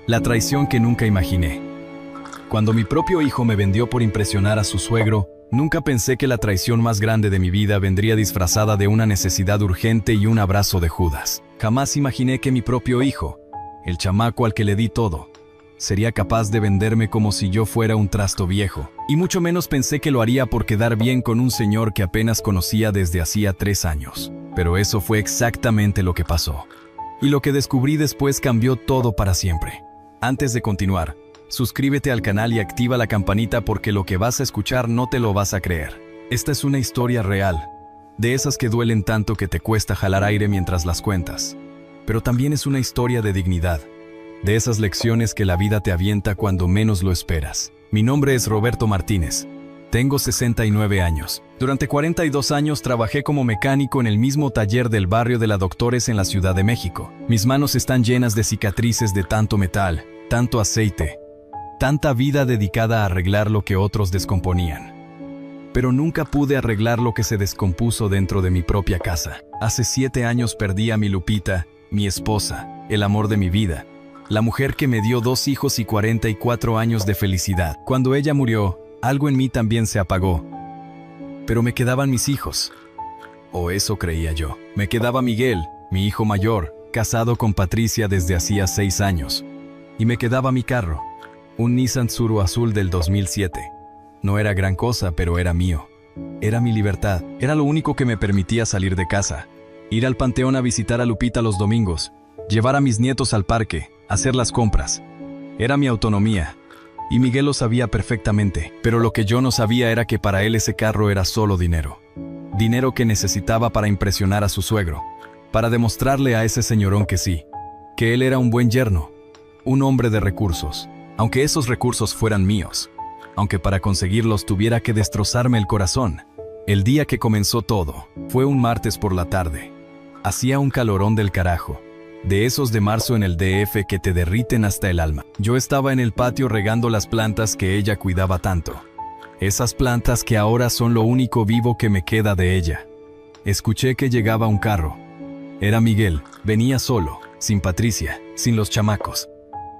La traición que nunca imaginé. Cuando mi propio hijo me vendió por impresionar a su suegro, nunca pensé que la traición más grande de mi vida vendría disfrazada de una necesidad urgente y un abrazo de Judas. Jamás imaginé que mi propio hijo, el chamaco al que le di todo, sería capaz de venderme como si yo fuera un trasto viejo. Y mucho menos pensé que lo haría por quedar bien con un señor que apenas conocía desde hacía 3 años. Pero eso fue exactamente lo que pasó. Y lo que descubrí después cambió todo para siempre. Antes de continuar, suscríbete al canal y activa la campanita porque lo que vas a escuchar no te lo vas a creer. Esta es una historia real, de esas que duelen tanto que te cuesta jalar aire mientras las cuentas. Pero también es una historia de dignidad, de esas lecciones que la vida te avienta cuando menos lo esperas. Mi nombre es Roberto Martínez. Tengo 69 años. Durante 42 años trabajé como mecánico en el mismo taller del barrio de la Doctores en la Ciudad de México. Mis manos están llenas de cicatrices de tanto metal, tanto aceite, tanta vida dedicada a arreglar lo que otros descomponían. Pero nunca pude arreglar lo que se descompuso dentro de mi propia casa. Hace 7 años perdí a mi Lupita, mi esposa, el amor de mi vida, la mujer que me dio 2 hijos y 44 años de felicidad. Cuando ella murió, algo en mí también se apagó. Pero me quedaban mis hijos. O eso creía yo. Me quedaba Miguel, mi hijo mayor, casado con Patricia desde hacía 6 años. Y me quedaba mi carro, un Nissan Tsuru azul del 2007. No era gran cosa, pero era mío. Era mi libertad. Era lo único que me permitía salir de casa. Ir al panteón a visitar a Lupita los domingos. Llevar a mis nietos al parque. Hacer las compras. Era mi autonomía. Y Miguel lo sabía perfectamente. Pero lo que yo no sabía era que para él ese carro era solo dinero. Dinero que necesitaba para impresionar a su suegro. Para demostrarle a ese señorón que sí. Que él era un buen yerno. Un hombre de recursos. Aunque esos recursos fueran míos. Aunque para conseguirlos tuviera que destrozarme el corazón. El día que comenzó todo, fue un martes por la tarde. Hacía un calorón del carajo. De esos de marzo en el DF que te derriten hasta el alma. Yo estaba en el patio regando las plantas que ella cuidaba tanto. Esas plantas que ahora son lo único vivo que me queda de ella. Escuché que llegaba un carro. Era Miguel, venía solo, sin Patricia, sin los chamacos.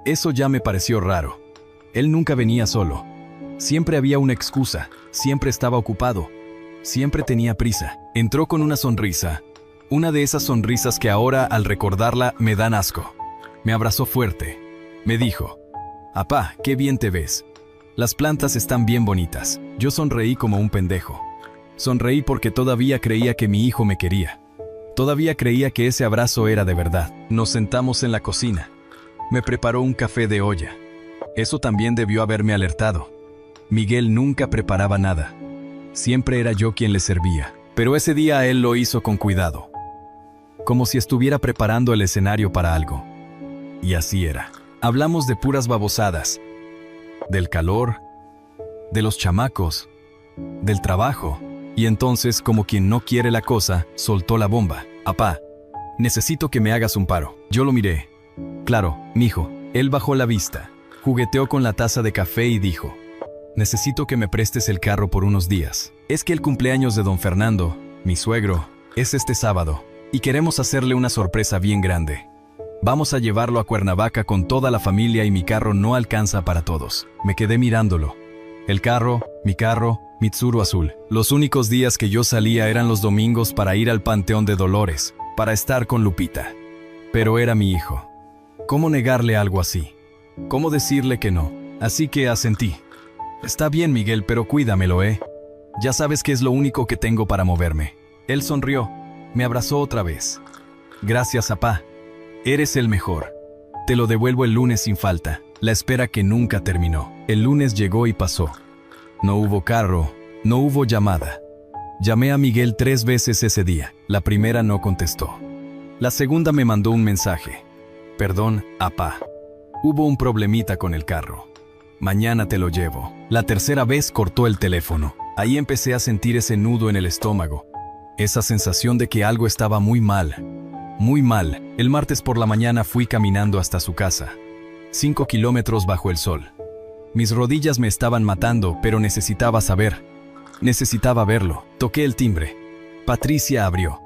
Eso ya me pareció raro. Él nunca venía solo. Siempre había una excusa, siempre estaba ocupado, siempre tenía prisa. Entró con una sonrisa, una de esas sonrisas que ahora al recordarla me dan asco. Me abrazó fuerte, me dijo: «Apá, qué bien te ves. Las plantas están bien bonitas». Yo sonreí como un pendejo. Sonreí porque todavía creía que mi hijo me quería. Todavía creía que ese abrazo era de verdad. Nos sentamos en la cocina. Me preparó un café de olla. Eso también debió haberme alertado. Miguel nunca preparaba nada. Siempre era yo quien le servía. Pero ese día él lo hizo con cuidado. Como si estuviera preparando el escenario para algo. Y así era. Hablamos de puras babosadas. Del calor. De los chamacos. Del trabajo. Y entonces, como quien no quiere la cosa, soltó la bomba. «Apá, necesito que me hagas un paro». Yo lo miré. «Claro, mijo». Él bajó la vista. Jugueteó con la taza de café y dijo: «Necesito que me prestes el carro por unos días. Es que el cumpleaños de don Fernando, mi suegro, es este sábado, y queremos hacerle una sorpresa bien grande. Vamos a llevarlo a Cuernavaca con toda la familia y mi carro no alcanza para todos». Me quedé mirándolo. El carro, mi Tsuru azul. Los únicos días que yo salía eran los domingos para ir al Panteón de Dolores, para estar con Lupita. Pero era mi hijo. ¿Cómo negarle algo así? ¿Cómo decirle que no? Así que asentí. «Está bien, Miguel, pero cuídamelo, ¿eh? Ya sabes que es lo único que tengo para moverme». Él sonrió. Me abrazó otra vez. «Gracias, apá. Eres el mejor. Te lo devuelvo el lunes sin falta». La espera que nunca terminó. El lunes llegó y pasó. No hubo carro, no hubo llamada. Llamé a Miguel 3 veces ese día. La primera no contestó. La segunda me mandó un mensaje: «Perdón, apá. Hubo un problemita con el carro. Mañana te lo llevo». La tercera vez cortó el teléfono. Ahí empecé a sentir ese nudo en el estómago. Esa sensación de que algo estaba muy mal. Muy mal. El martes por la mañana fui caminando hasta su casa. 5 kilómetros bajo el sol. Mis rodillas me estaban matando, pero necesitaba saber. Necesitaba verlo. Toqué el timbre. Patricia abrió.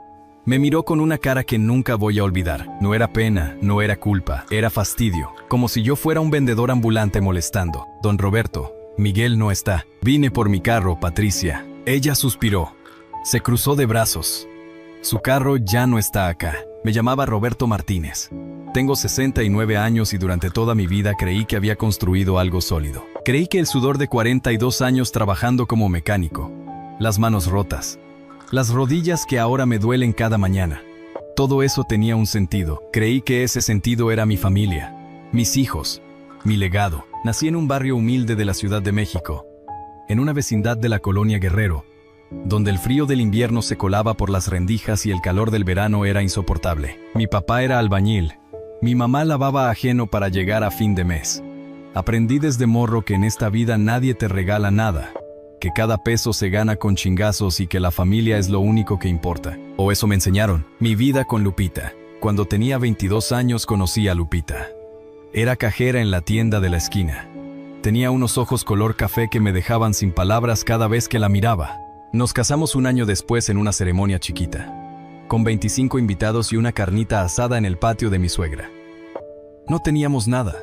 Me miró con una cara que nunca voy a olvidar. No era pena, no era culpa, era fastidio. Como si yo fuera un vendedor ambulante molestando. Don Roberto, Miguel no está. Vine por mi carro, Patricia. Ella suspiró. Se cruzó de brazos. Su carro ya no está acá. Me llamaba Roberto Martínez. Tengo 69 años y durante toda mi vida creí que había construido algo sólido. Creí que el sudor de 42 años trabajando como mecánico, las manos rotas, las rodillas que ahora me duelen cada mañana, todo eso tenía un sentido. Creí que ese sentido era mi familia, mis hijos, mi legado. Nací en un barrio humilde de la Ciudad de México, en una vecindad de la colonia Guerrero, donde el frío del invierno se colaba por las rendijas y el calor del verano era insoportable. Mi papá era albañil, mi mamá lavaba ajeno para llegar a fin de mes. Aprendí desde morro que en esta vida nadie te regala nada, que cada peso se gana con chingazos y que la familia es lo único que importa. O eso me enseñaron. Mi vida con Lupita. Cuando tenía 22 años conocí a Lupita. Era cajera en la tienda de la esquina. Tenía unos ojos color café que me dejaban sin palabras cada vez que la miraba. Nos casamos un año después en una ceremonia chiquita, con 25 invitados y una carnita asada en el patio de mi suegra. No teníamos nada,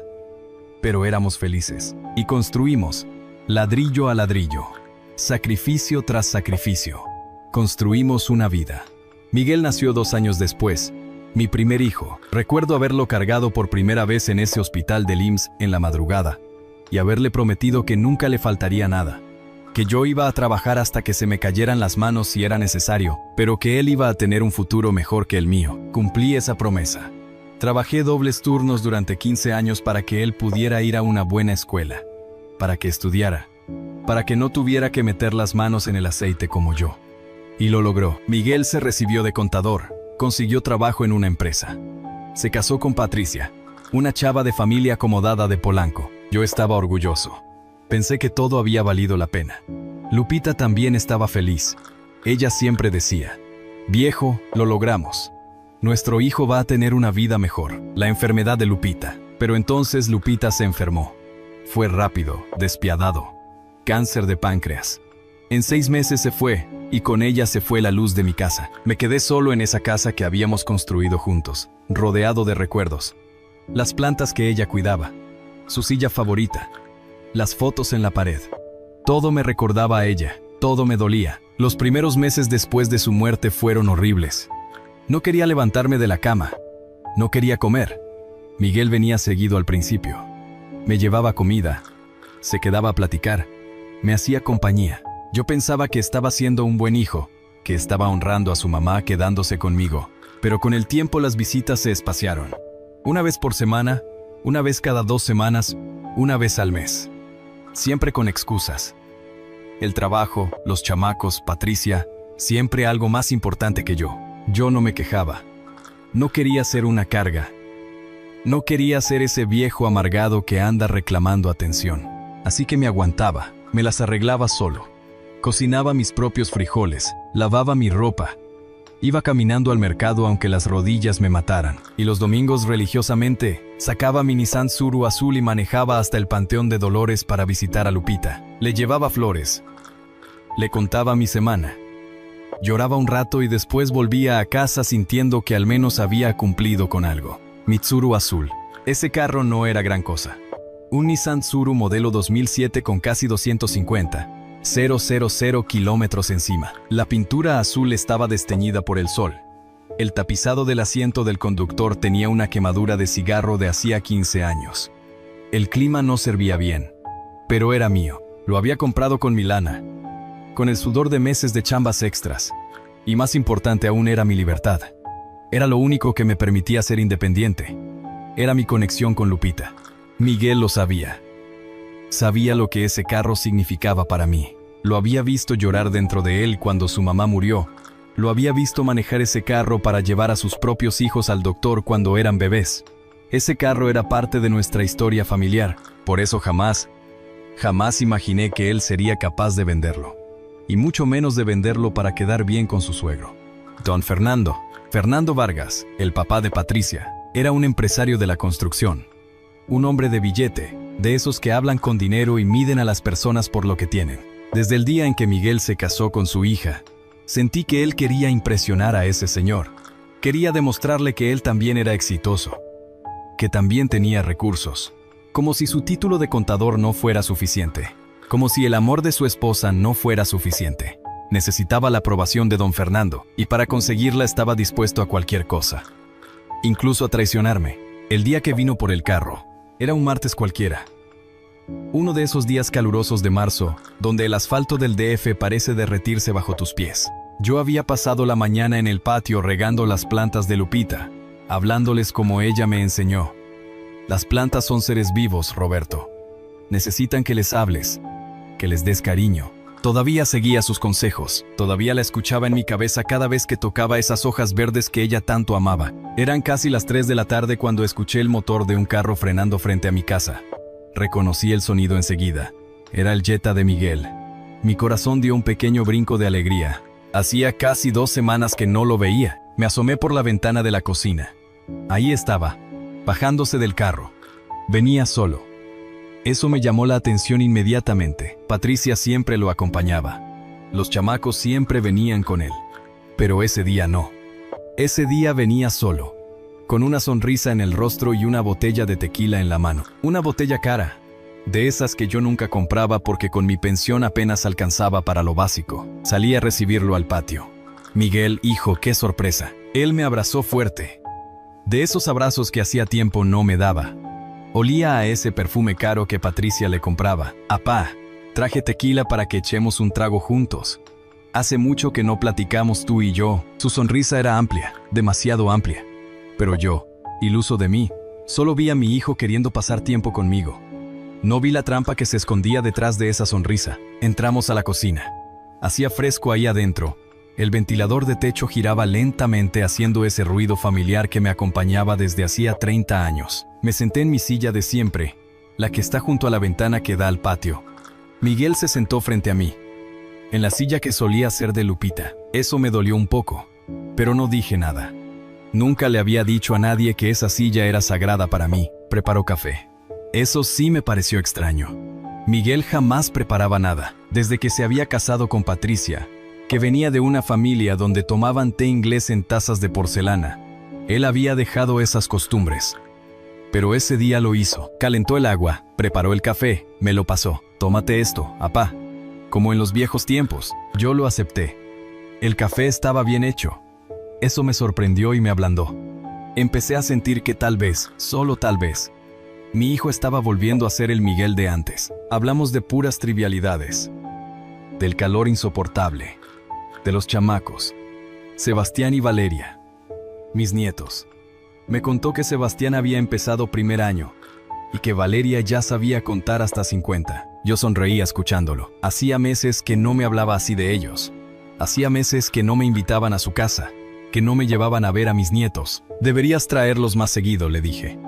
pero éramos felices. Y construimos, ladrillo a ladrillo, sacrificio tras sacrificio. Construimos una vida. Miguel nació 2 años después, mi primer hijo. Recuerdo haberlo cargado por primera vez en ese hospital del IMSS en la madrugada, y haberle prometido que nunca le faltaría nada, que yo iba a trabajar hasta que se me cayeran las manos si era necesario, pero que él iba a tener un futuro mejor que el mío. Cumplí esa promesa. Trabajé dobles turnos durante 15 años para que él pudiera ir a una buena escuela, para que estudiara, para que no tuviera que meter las manos en el aceite como yo. Y lo logró. Miguel se recibió de contador, consiguió trabajo en una empresa. Se casó con Patricia, una chava de familia acomodada de Polanco. Yo estaba orgulloso. Pensé que todo había valido la pena. Lupita también estaba feliz. Ella siempre decía, viejo, lo logramos. Nuestro hijo va a tener una vida mejor. La enfermedad de Lupita. Pero entonces Lupita se enfermó. Fue rápido, despiadado. Cáncer de páncreas. En 6 meses se fue, y con ella se fue la luz de mi casa. Me quedé solo en esa casa que habíamos construido juntos, rodeado de recuerdos. Las plantas que ella cuidaba, su silla favorita, las fotos en la pared. Todo me recordaba a ella, todo me dolía. Los primeros meses después de su muerte fueron horribles. No quería levantarme de la cama, no quería comer. Miguel venía seguido al principio. Me llevaba comida, se quedaba a platicar, me hacía compañía. Yo pensaba que estaba siendo un buen hijo, que estaba honrando a su mamá quedándose conmigo, pero con el tiempo las visitas se espaciaron. Una vez por semana, una vez cada 2 semanas, una vez al mes. Siempre con excusas. El trabajo, los chamacos, Patricia, siempre algo más importante que yo. Yo no me quejaba. No quería ser una carga. No quería ser ese viejo amargado que anda reclamando atención. Así que me aguantaba, me las arreglaba solo. Cocinaba mis propios frijoles, lavaba mi ropa. Iba caminando al mercado aunque las rodillas me mataran. Y los domingos religiosamente, sacaba mi Nissan Tsuru azul y manejaba hasta el Panteón de Dolores para visitar a Lupita. Le llevaba flores. Le contaba mi semana. Lloraba un rato y después volvía a casa sintiendo que al menos había cumplido con algo. Mi Tsuru azul. Ese carro no era gran cosa. Un Nissan Tsuru modelo 2007 con casi 250,000 kilómetros encima. La pintura azul estaba desteñida por el sol. El tapizado del asiento del conductor tenía una quemadura de cigarro de hacía 15 años. El clima no servía bien, pero era mío. Lo había comprado con mi lana, con el sudor de meses de chambas extras. Y más importante aún era mi libertad. Era lo único que me permitía ser independiente. Era mi conexión con Lupita. Miguel lo sabía. Sabía lo que ese carro significaba para mí. Lo había visto llorar dentro de él cuando su mamá murió. Lo había visto manejar ese carro para llevar a sus propios hijos al doctor cuando eran bebés. Ese carro era parte de nuestra historia familiar. Por eso jamás imaginé que él sería capaz de venderlo. Y mucho menos de venderlo para quedar bien con su suegro. Don Fernando Vargas, el papá de Patricia, era un empresario de la construcción. Un hombre de billete, de esos que hablan con dinero y miden a las personas por lo que tienen. Desde el día en que Miguel se casó con su hija, Sentí que él quería impresionar a ese señor. Quería demostrarle que él también era exitoso, que también tenía recursos. Como si su título de contador no fuera suficiente. Como si el amor de su esposa no fuera suficiente. Necesitaba la aprobación de don Fernando, y para conseguirla estaba dispuesto a cualquier cosa. Incluso a traicionarme. El día que vino por el carro, era un martes cualquiera. Uno de esos días calurosos de marzo, donde el asfalto del DF parece derretirse bajo tus pies. Yo había pasado la mañana en el patio regando las plantas de Lupita, hablándoles como ella me enseñó. Las plantas son seres vivos, Roberto. Necesitan que les hables, que les des cariño. Todavía seguía sus consejos, todavía la escuchaba en mi cabeza cada vez que tocaba esas hojas verdes que ella tanto amaba. Eran casi las 3 de la tarde cuando escuché el motor de un carro frenando frente a mi casa. Reconocí el sonido enseguida. Era el Jetta de Miguel. Mi corazón dio un pequeño brinco de alegría. Hacía casi 2 semanas que no lo veía. Me asomé por la ventana de la cocina. Ahí estaba, bajándose del carro. Venía solo. Eso me llamó la atención inmediatamente. Patricia siempre lo acompañaba. Los chamacos siempre venían con él. Pero ese día no. Ese día venía solo, con una sonrisa en el rostro y una botella de tequila en la mano. Una botella cara, de esas que yo nunca compraba porque con mi pensión apenas alcanzaba para lo básico. Salí a recibirlo al patio. Miguel, hijo, qué sorpresa. Él me abrazó fuerte. De esos abrazos que hacía tiempo no me daba. Olía a ese perfume caro que Patricia le compraba. Apá, traje tequila para que echemos un trago juntos. Hace mucho que no platicamos tú y yo. Su sonrisa era amplia, demasiado amplia. Pero yo, iluso de mí, solo vi a mi hijo queriendo pasar tiempo conmigo. No vi la trampa que se escondía detrás de esa sonrisa. Entramos a la cocina. Hacía fresco ahí adentro. El ventilador de techo giraba lentamente haciendo ese ruido familiar que me acompañaba desde hacía 30 años. Me senté en mi silla de siempre, la que está junto a la ventana que da al patio. Miguel se sentó frente a mí, en la silla que solía ser de Lupita. Eso me dolió un poco, pero no dije nada. Nunca le había dicho a nadie que esa silla era sagrada para mí. Preparó café. Eso sí me pareció extraño. Miguel jamás preparaba nada, desde que se había casado con Patricia, que venía de una familia donde tomaban té inglés en tazas de porcelana. Él había dejado esas costumbres. Pero ese día lo hizo. Calentó el agua, preparó el café, me lo pasó. Tómate esto, apá. Como en los viejos tiempos. Yo lo acepté. El café estaba bien hecho. Eso me sorprendió y me ablandó. Empecé a sentir que tal vez, solo tal vez, mi hijo estaba volviendo a ser el Miguel de antes. Hablamos de puras trivialidades. Del calor insoportable. De los chamacos. Sebastián y Valeria. Mis nietos. Me contó que Sebastián había empezado primer año y que Valeria ya sabía contar hasta 50. Yo sonreía escuchándolo. Hacía meses que no me hablaba así de ellos. Hacía meses que no me invitaban a su casa, que no me llevaban a ver a mis nietos. Deberías traerlos más seguido, le dije.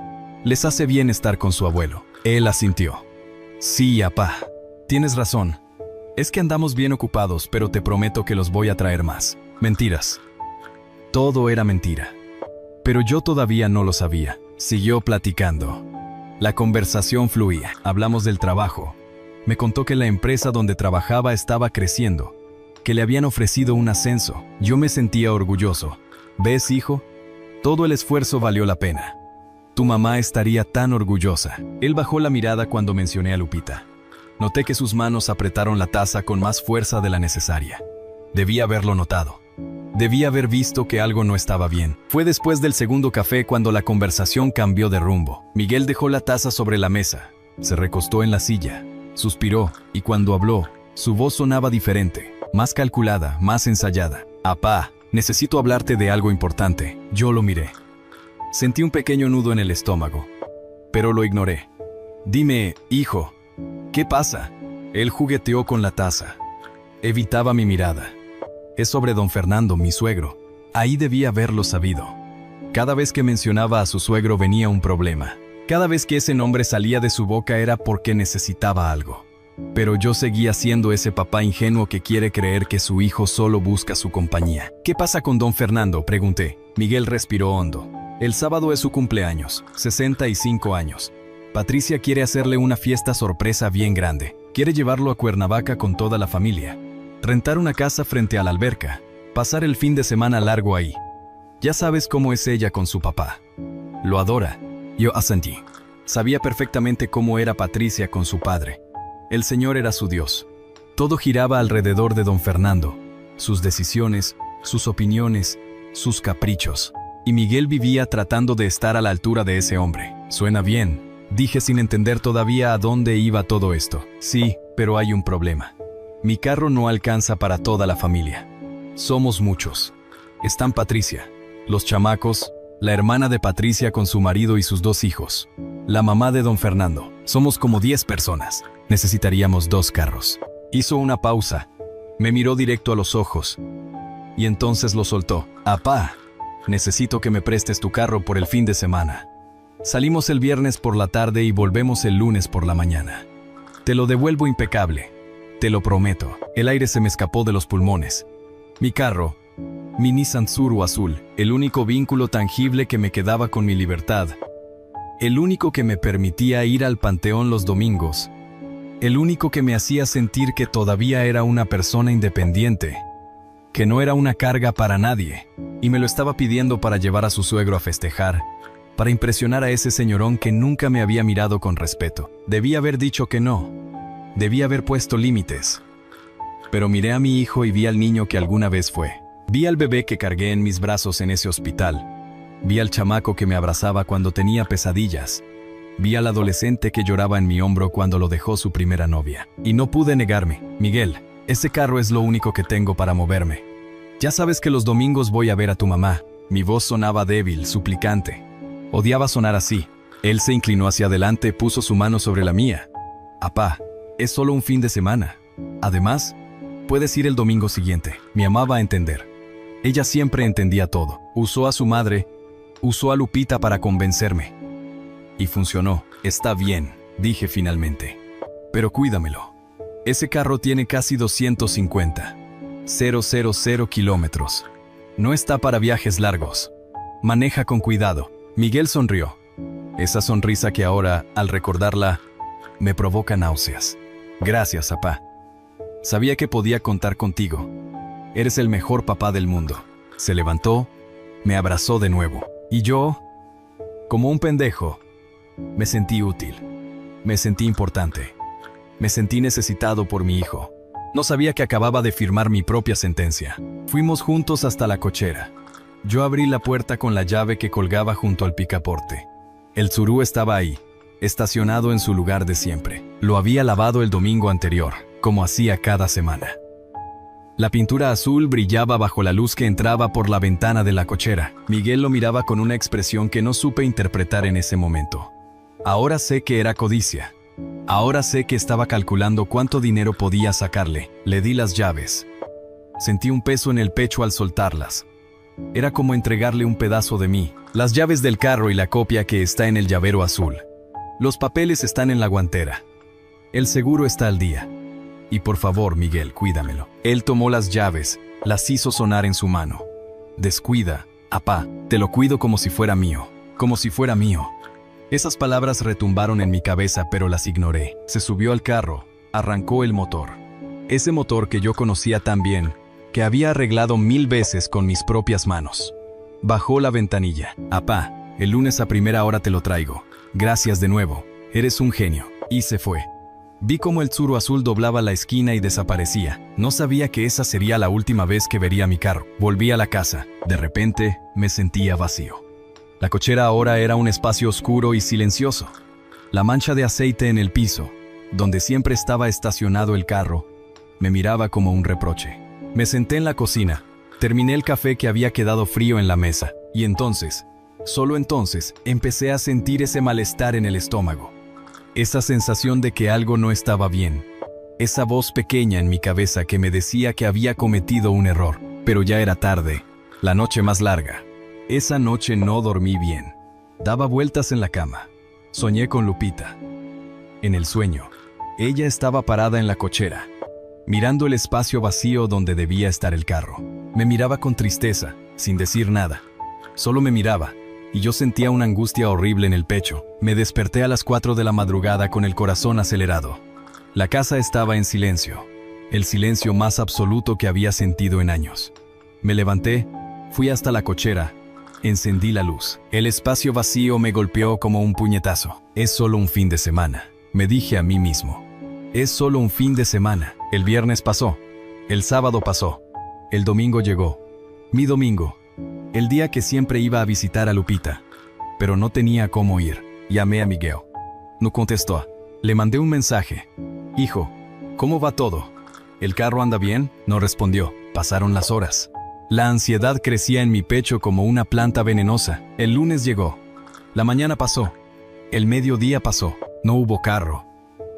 Les hace bien estar con su abuelo. Él asintió. Sí, apá. Tienes razón. Es que andamos bien ocupados, pero te prometo que los voy a traer más. Mentiras. Todo era mentira. Pero yo todavía no lo sabía. Siguió platicando. La conversación fluía. Hablamos del trabajo. Me contó que la empresa donde trabajaba estaba creciendo, que le habían ofrecido un ascenso. Yo me sentía orgulloso. ¿Ves, hijo? Todo el esfuerzo valió la pena. Tu mamá estaría tan orgullosa. Él bajó la mirada cuando mencioné a Lupita. Noté que sus manos apretaron la taza con más fuerza de la necesaria. Debía haberlo notado. Debía haber visto que algo no estaba bien. Fue después del segundo café cuando la conversación cambió de rumbo. Miguel dejó la taza sobre la mesa. Se recostó en la silla. Suspiró, y cuando habló, su voz sonaba diferente. Más calculada, más ensayada. Apá, necesito hablarte de algo importante. Yo lo miré. Sentí un pequeño nudo en el estómago, pero lo ignoré. Dime, hijo, ¿qué pasa? Él jugueteó con la taza. Evitaba mi mirada. Es sobre don Fernando, mi suegro. Ahí debía haberlo sabido. Cada vez que mencionaba a su suegro venía un problema. Cada vez que ese nombre salía de su boca era porque necesitaba algo. Pero yo seguía siendo ese papá ingenuo que quiere creer que su hijo solo busca su compañía. ¿Qué pasa con don Fernando?, pregunté. Miguel respiró hondo. El sábado es su cumpleaños, 65 años. Patricia quiere hacerle una fiesta sorpresa bien grande. Quiere llevarlo a Cuernavaca con toda la familia. Rentar una casa frente a la alberca. pasar el fin de semana largo ahí. Ya sabes cómo es ella con su papá. Lo adora. Yo asentí. Sabía perfectamente cómo era Patricia con su padre. El Señor era su Dios. Todo giraba alrededor de don Fernando, sus decisiones, sus opiniones, sus caprichos. Y Miguel vivía tratando de estar a la altura de ese hombre. Suena bien, dije sin entender todavía a dónde iba todo esto. Sí, pero hay un problema. Mi carro no alcanza para toda la familia. Somos muchos. Están Patricia, los chamacos, la hermana de Patricia con su marido y sus 2 hijos, la mamá de don Fernando. Somos como 10 personas. Necesitaríamos 2 carros. Hizo una pausa, me miró directo a los ojos y entonces lo soltó. Apá, necesito que me prestes tu carro por el fin de semana. Salimos el viernes por la tarde y volvemos el lunes por la mañana. Te lo devuelvo impecable, te lo prometo. El aire se me escapó de los pulmones. Mi carro, mi Nissan Tsuru azul, el único vínculo tangible que me quedaba con mi libertad, el único que me permitía ir al panteón los domingos, el único que me hacía sentir que todavía era una persona independiente, que no era una carga para nadie, y me lo estaba pidiendo para llevar a su suegro a festejar, para impresionar a ese señorón que nunca me había mirado con respeto. Debía haber dicho que no, debía haber puesto límites. Pero miré a mi hijo y vi al niño que alguna vez fue. Vi al bebé que cargué en mis brazos en ese hospital. Vi al chamaco que me abrazaba cuando tenía pesadillas. Vi al adolescente que lloraba en mi hombro cuando lo dejó su primera novia. Y no pude negarme. Miguel, ese carro es lo único que tengo para moverme. Ya sabes que los domingos voy a ver a tu mamá. Mi voz sonaba débil, suplicante. Odiaba sonar así. Él se inclinó hacia adelante, puso su mano sobre la mía. Apá, es solo un fin de semana. Además, puedes ir el domingo siguiente. Me amaba a entender. Ella siempre entendía todo. Usó a su madre, usó a Lupita para convencerme. Y funcionó. Está bien, dije finalmente. Pero cuídamelo. Ese carro tiene casi 250. 000 kilómetros. No está para viajes largos. Maneja con cuidado. Miguel sonrió. Esa sonrisa que ahora, al recordarla, me provoca náuseas. Gracias, papá. Sabía que podía contar contigo. Eres el mejor papá del mundo. Se levantó, me abrazó de nuevo. Y yo, como un pendejo, me sentí útil. Me sentí importante. Me sentí necesitado por mi hijo. No sabía que acababa de firmar mi propia sentencia. Fuimos juntos hasta la cochera. Yo abrí la puerta con la llave que colgaba junto al picaporte. El Tsuru estaba ahí, estacionado en su lugar de siempre. Lo había lavado el domingo anterior, como hacía cada semana. La pintura azul brillaba bajo la luz que entraba por la ventana de la cochera. Miguel lo miraba con una expresión que no supe interpretar en ese momento. Ahora sé que era codicia. Ahora sé que estaba calculando cuánto dinero podía sacarle. Le di las llaves. Sentí un peso en el pecho al soltarlas. Era como entregarle un pedazo de mí. Las llaves del carro y la copia que está en el llavero azul. Los papeles están en la guantera. El seguro está al día. Y por favor, Miguel, cuídamelo. Él tomó las llaves, las hizo sonar en su mano. Descuida, apá, te lo cuido como si fuera mío. Como si fuera mío. Esas palabras retumbaron en mi cabeza, pero las ignoré. Se subió al carro, arrancó el motor. Ese motor que yo conocía tan bien, que había arreglado 1000 veces con mis propias manos. Bajó la ventanilla. Apá, el lunes a primera hora te lo traigo. Gracias de nuevo. Eres un genio. Y se fue. Vi cómo el Tsuru azul doblaba la esquina y desaparecía. No sabía que esa sería la última vez que vería mi carro. Volví a la casa. De repente, me sentía vacío. La cochera ahora era un espacio oscuro y silencioso. La mancha de aceite en el piso, donde siempre estaba estacionado el carro, me miraba como un reproche. Me senté en la cocina, terminé el café que había quedado frío en la mesa, y entonces, solo entonces, empecé a sentir ese malestar en el estómago. Esa sensación de que algo no estaba bien. Esa voz pequeña en mi cabeza que me decía que había cometido un error. Pero ya era tarde, la noche más larga. Esa noche no dormí bien. Daba vueltas en la cama. Soñé con Lupita. En el sueño, ella estaba parada en la cochera, mirando el espacio vacío donde debía estar el carro. Me miraba con tristeza, sin decir nada. Solo me miraba, y yo sentía una angustia horrible en el pecho. Me desperté a las 4 de la madrugada con el corazón acelerado. La casa estaba en silencio, el silencio más absoluto que había sentido en años. Me levanté, fui hasta la cochera, encendí la luz. El espacio vacío me golpeó como un puñetazo. Es solo un fin de semana, me dije a mí mismo. Es solo un fin de semana. El viernes pasó, el sábado pasó, el domingo llegó. Mi domingo, el día que siempre iba a visitar a Lupita, pero no tenía cómo ir. Llamé a Miguel. No contestó. Le mandé un mensaje. Hijo, ¿cómo va todo? ¿El carro anda bien? No respondió. Pasaron las horas. La ansiedad crecía en mi pecho como una planta venenosa. El lunes llegó. La mañana pasó. El mediodía pasó. No hubo carro.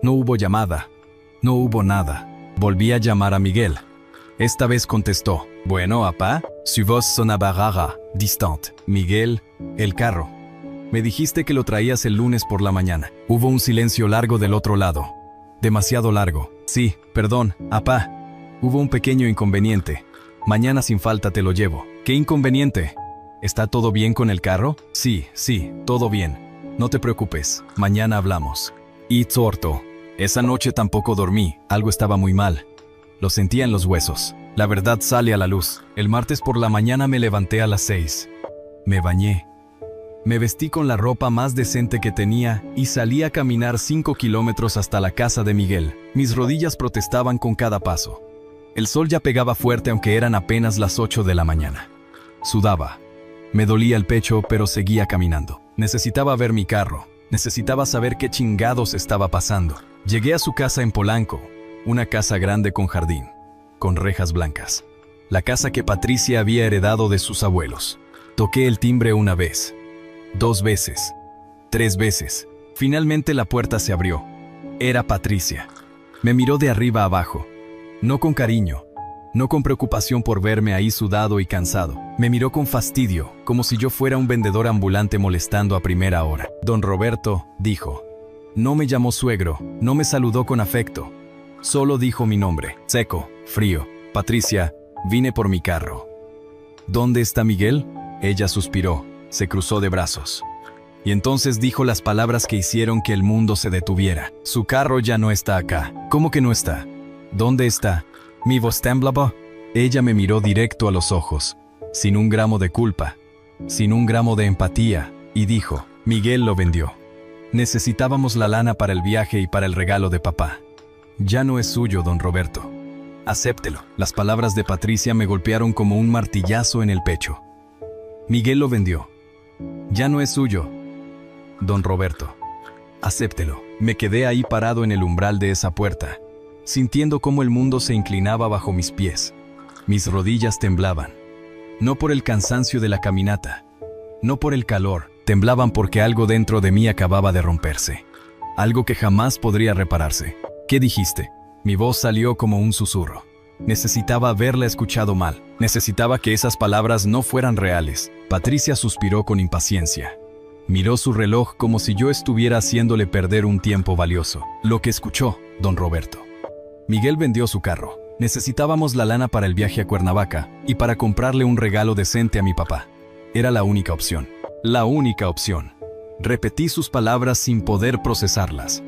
No hubo llamada. No hubo nada. Volví a llamar a Miguel. Esta vez contestó. Bueno, apá, su voz sonaba rara, distante. Miguel, el carro. Me dijiste que lo traías el lunes por la mañana. Hubo un silencio largo del otro lado. Demasiado largo. Sí, perdón, apá. Hubo un pequeño inconveniente. Mañana sin falta te lo llevo. ¿Qué inconveniente? ¿Está todo bien con el carro? Sí, todo bien. No te preocupes, mañana hablamos. Y torto. Esa noche tampoco dormí, algo estaba muy mal. Lo sentía en los huesos. La verdad sale a la luz. El martes por la mañana me levanté a las 6. Me bañé. Me vestí con la ropa más decente que tenía y salí a caminar 5 kilómetros hasta la casa de Miguel. Mis rodillas protestaban con cada paso. El sol ya pegaba fuerte aunque eran apenas las 8 de la mañana. Sudaba. Me dolía el pecho, pero seguía caminando. Necesitaba ver mi carro. Necesitaba saber qué chingados estaba pasando. Llegué a su casa en Polanco, una casa grande con jardín, con rejas blancas. La casa que Patricia había heredado de sus abuelos. Toqué el timbre una vez, 2 veces, 3 veces. Finalmente la puerta se abrió. Era Patricia. Me miró de arriba abajo. No con cariño, no con preocupación por verme ahí sudado y cansado. Me miró con fastidio, como si yo fuera un vendedor ambulante molestando a primera hora. Don Roberto, dijo. No me llamó suegro, no me saludó con afecto. Solo dijo mi nombre, seco, frío. Patricia, vine por mi carro. ¿Dónde está Miguel? Ella suspiró, se cruzó de brazos. Y entonces dijo las palabras que hicieron que el mundo se detuviera. Su carro ya no está acá. ¿Cómo que no está? ¿Dónde está? Mi voz temblaba. Ella me miró directo a los ojos, sin un gramo de culpa, sin un gramo de empatía, y dijo, Miguel lo vendió. Necesitábamos la lana para el viaje y para el regalo de papá. Ya no es suyo, don Roberto. Acéptelo. Las palabras de Patricia me golpearon como un martillazo en el pecho. Miguel lo vendió. Ya no es suyo, don Roberto. Acéptelo. Me quedé ahí parado en el umbral de esa puerta, sintiendo cómo el mundo se inclinaba bajo mis pies. Mis rodillas temblaban. No por el cansancio de la caminata, no por el calor. Temblaban porque algo dentro de mí acababa de romperse. Algo que jamás podría repararse. ¿Qué dijiste? Mi voz salió como un susurro. Necesitaba haberla escuchado mal. Necesitaba que esas palabras no fueran reales. Patricia suspiró con impaciencia. Miró su reloj como si yo estuviera haciéndole perder un tiempo valioso. Lo que escuchó, don Roberto. Miguel vendió su carro. Necesitábamos la lana para el viaje a Cuernavaca y para comprarle un regalo decente a mi papá. Era la única opción. La única opción. Repetí sus palabras sin poder procesarlas.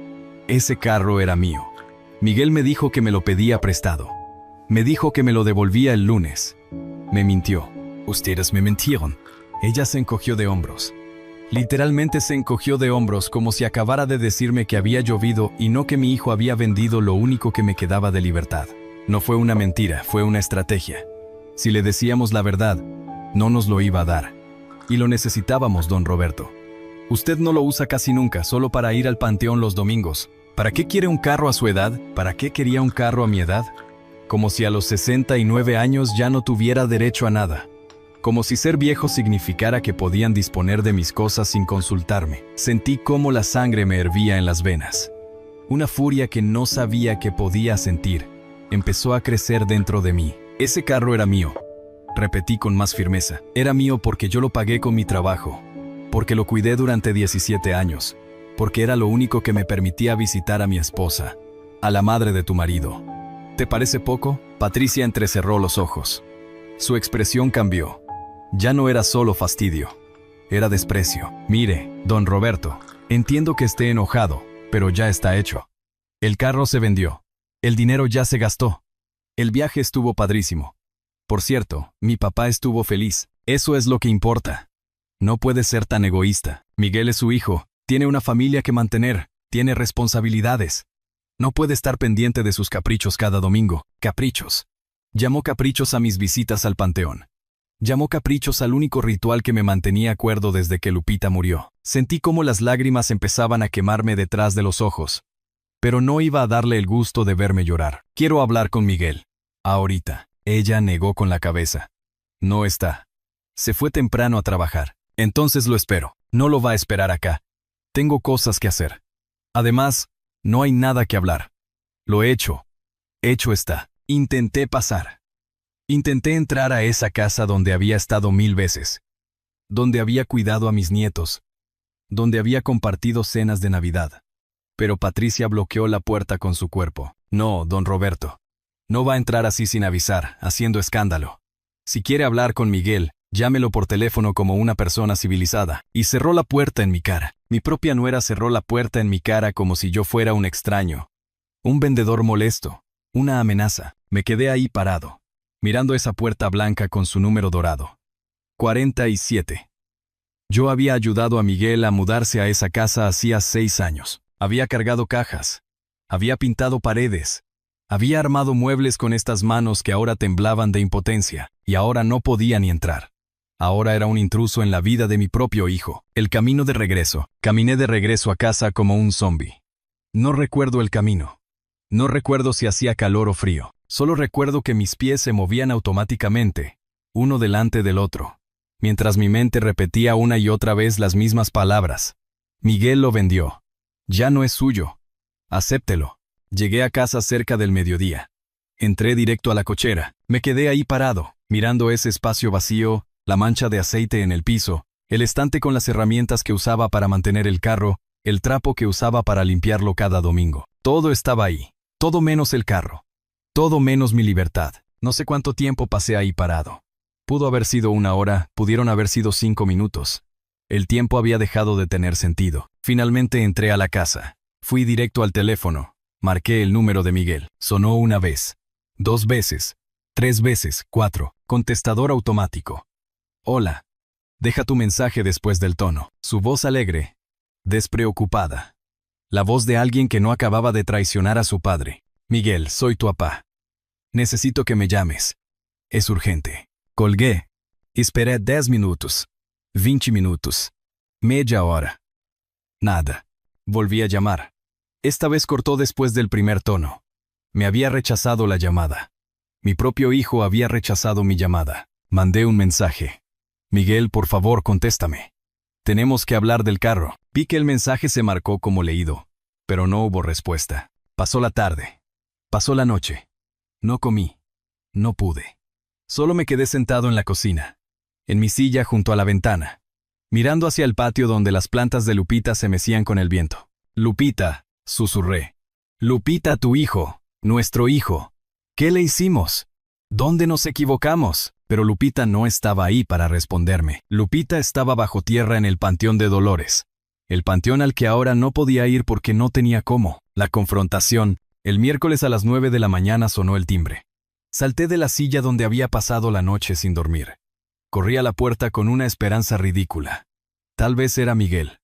Ese carro era mío. Miguel me dijo que me lo pedía prestado. Me dijo que me lo devolvía el lunes. Me mintió. Ustedes me mintieron. Ella se encogió de hombros. Literalmente se encogió de hombros como si acabara de decirme que había llovido y no que mi hijo había vendido lo único que me quedaba de libertad. No fue una mentira, fue una estrategia. Si le decíamos la verdad, no nos lo iba a dar. Y lo necesitábamos, don Roberto. Usted no lo usa casi nunca, solo para ir al panteón los domingos. ¿Para qué quiere un carro a su edad? ¿Para qué quería un carro a mi edad? Como si a los 69 años ya no tuviera derecho a nada. Como si ser viejo significara que podían disponer de mis cosas sin consultarme. Sentí cómo la sangre me hervía en las venas. Una furia que no sabía que podía sentir empezó a crecer dentro de mí. Ese carro era mío. Repetí con más firmeza. Era mío porque yo lo pagué con mi trabajo, porque lo cuidé durante 17 años, porque era lo único que me permitía visitar a mi esposa, a la madre de tu marido. ¿Te parece poco? Patricia entrecerró los ojos. Su expresión cambió. Ya no era solo fastidio, era desprecio. Mire, don Roberto, entiendo que esté enojado, pero ya está hecho. El carro se vendió. El dinero ya se gastó. El viaje estuvo padrísimo. Por cierto, mi papá estuvo feliz. Eso es lo que importa. No puede ser tan egoísta. Miguel es su hijo, tiene una familia que mantener, tiene responsabilidades. No puede estar pendiente de sus caprichos cada domingo. Caprichos. Llamó caprichos a mis visitas al panteón. Llamó caprichos al único ritual que me mantenía cuerdo desde que Lupita murió. Sentí cómo las lágrimas empezaban a quemarme detrás de los ojos. Pero no iba a darle el gusto de verme llorar. Quiero hablar con Miguel. Ahorita. Ella negó con la cabeza. No está. Se fue temprano a trabajar. Entonces lo espero. No lo va a esperar acá. Tengo cosas que hacer. Además, no hay nada que hablar. Lo hecho. Hecho está. Intenté pasar. Intenté entrar a esa casa donde había estado 1000 veces. Donde había cuidado a mis nietos. Donde había compartido cenas de Navidad. Pero Patricia bloqueó la puerta con su cuerpo. No, don Roberto. No va a entrar así sin avisar, haciendo escándalo. Si quiere hablar con Miguel, llámelo por teléfono como una persona civilizada. Y cerró la puerta en mi cara. Mi propia nuera cerró la puerta en mi cara como si yo fuera un extraño. Un vendedor molesto. Una amenaza. Me quedé ahí parado, mirando esa puerta blanca con su número dorado. 47. Yo había ayudado a Miguel a mudarse a esa casa hacía 6 años. Había cargado cajas. Había pintado paredes. Había armado muebles con estas manos que ahora temblaban de impotencia, y ahora no podía ni entrar. Ahora era un intruso en la vida de mi propio hijo. El camino de regreso. Caminé de regreso a casa como un zombi. No recuerdo el camino. No recuerdo si hacía calor o frío. Solo recuerdo que mis pies se movían automáticamente, uno delante del otro, mientras mi mente repetía una y otra vez las mismas palabras. Miguel lo vendió. Ya no es suyo. Acéptelo. Llegué a casa cerca del mediodía. Entré directo a la cochera. Me quedé ahí parado, mirando ese espacio vacío, la mancha de aceite en el piso, el estante con las herramientas que usaba para mantener el carro, el trapo que usaba para limpiarlo cada domingo. Todo estaba ahí. Todo menos el carro. Todo menos mi libertad. No sé cuánto tiempo pasé ahí parado. Pudo haber sido 1 hora, pudieron haber sido 5 minutos. El tiempo había dejado de tener sentido. Finalmente entré a la casa. Fui directo al teléfono. Marqué el número de Miguel. Sonó 1 vez, 2 veces, 3 veces, 4. Contestador automático. Hola. Deja tu mensaje después del tono. Su voz alegre. Despreocupada. La voz de alguien que no acababa de traicionar a su padre. Miguel, soy tu papá. Necesito que me llames. Es urgente. Colgué. Esperé 10 minutos. 20 minutos. Media hora. Nada. Volví a llamar. Esta vez cortó después del primer tono. Me había rechazado la llamada. Mi propio hijo había rechazado mi llamada. Mandé un mensaje. Miguel, por favor, contéstame. Tenemos que hablar del carro. Vi que el mensaje se marcó como leído, pero no hubo respuesta. Pasó la tarde. Pasó la noche. No comí. No pude. Solo me quedé sentado en la cocina, en mi silla junto a la ventana, mirando hacia el patio donde las plantas de Lupita se mecían con el viento. Lupita, susurré. Lupita, tu hijo, nuestro hijo. ¿Qué le hicimos? ¿Dónde nos equivocamos? Pero Lupita no estaba ahí para responderme. Lupita estaba bajo tierra en el Panteón de Dolores. El panteón al que ahora no podía ir porque no tenía cómo. La confrontación. El miércoles a las 9 de la mañana sonó el timbre. Salté de la silla donde había pasado la noche sin dormir. Corrí a la puerta con una esperanza ridícula. Tal vez era Miguel.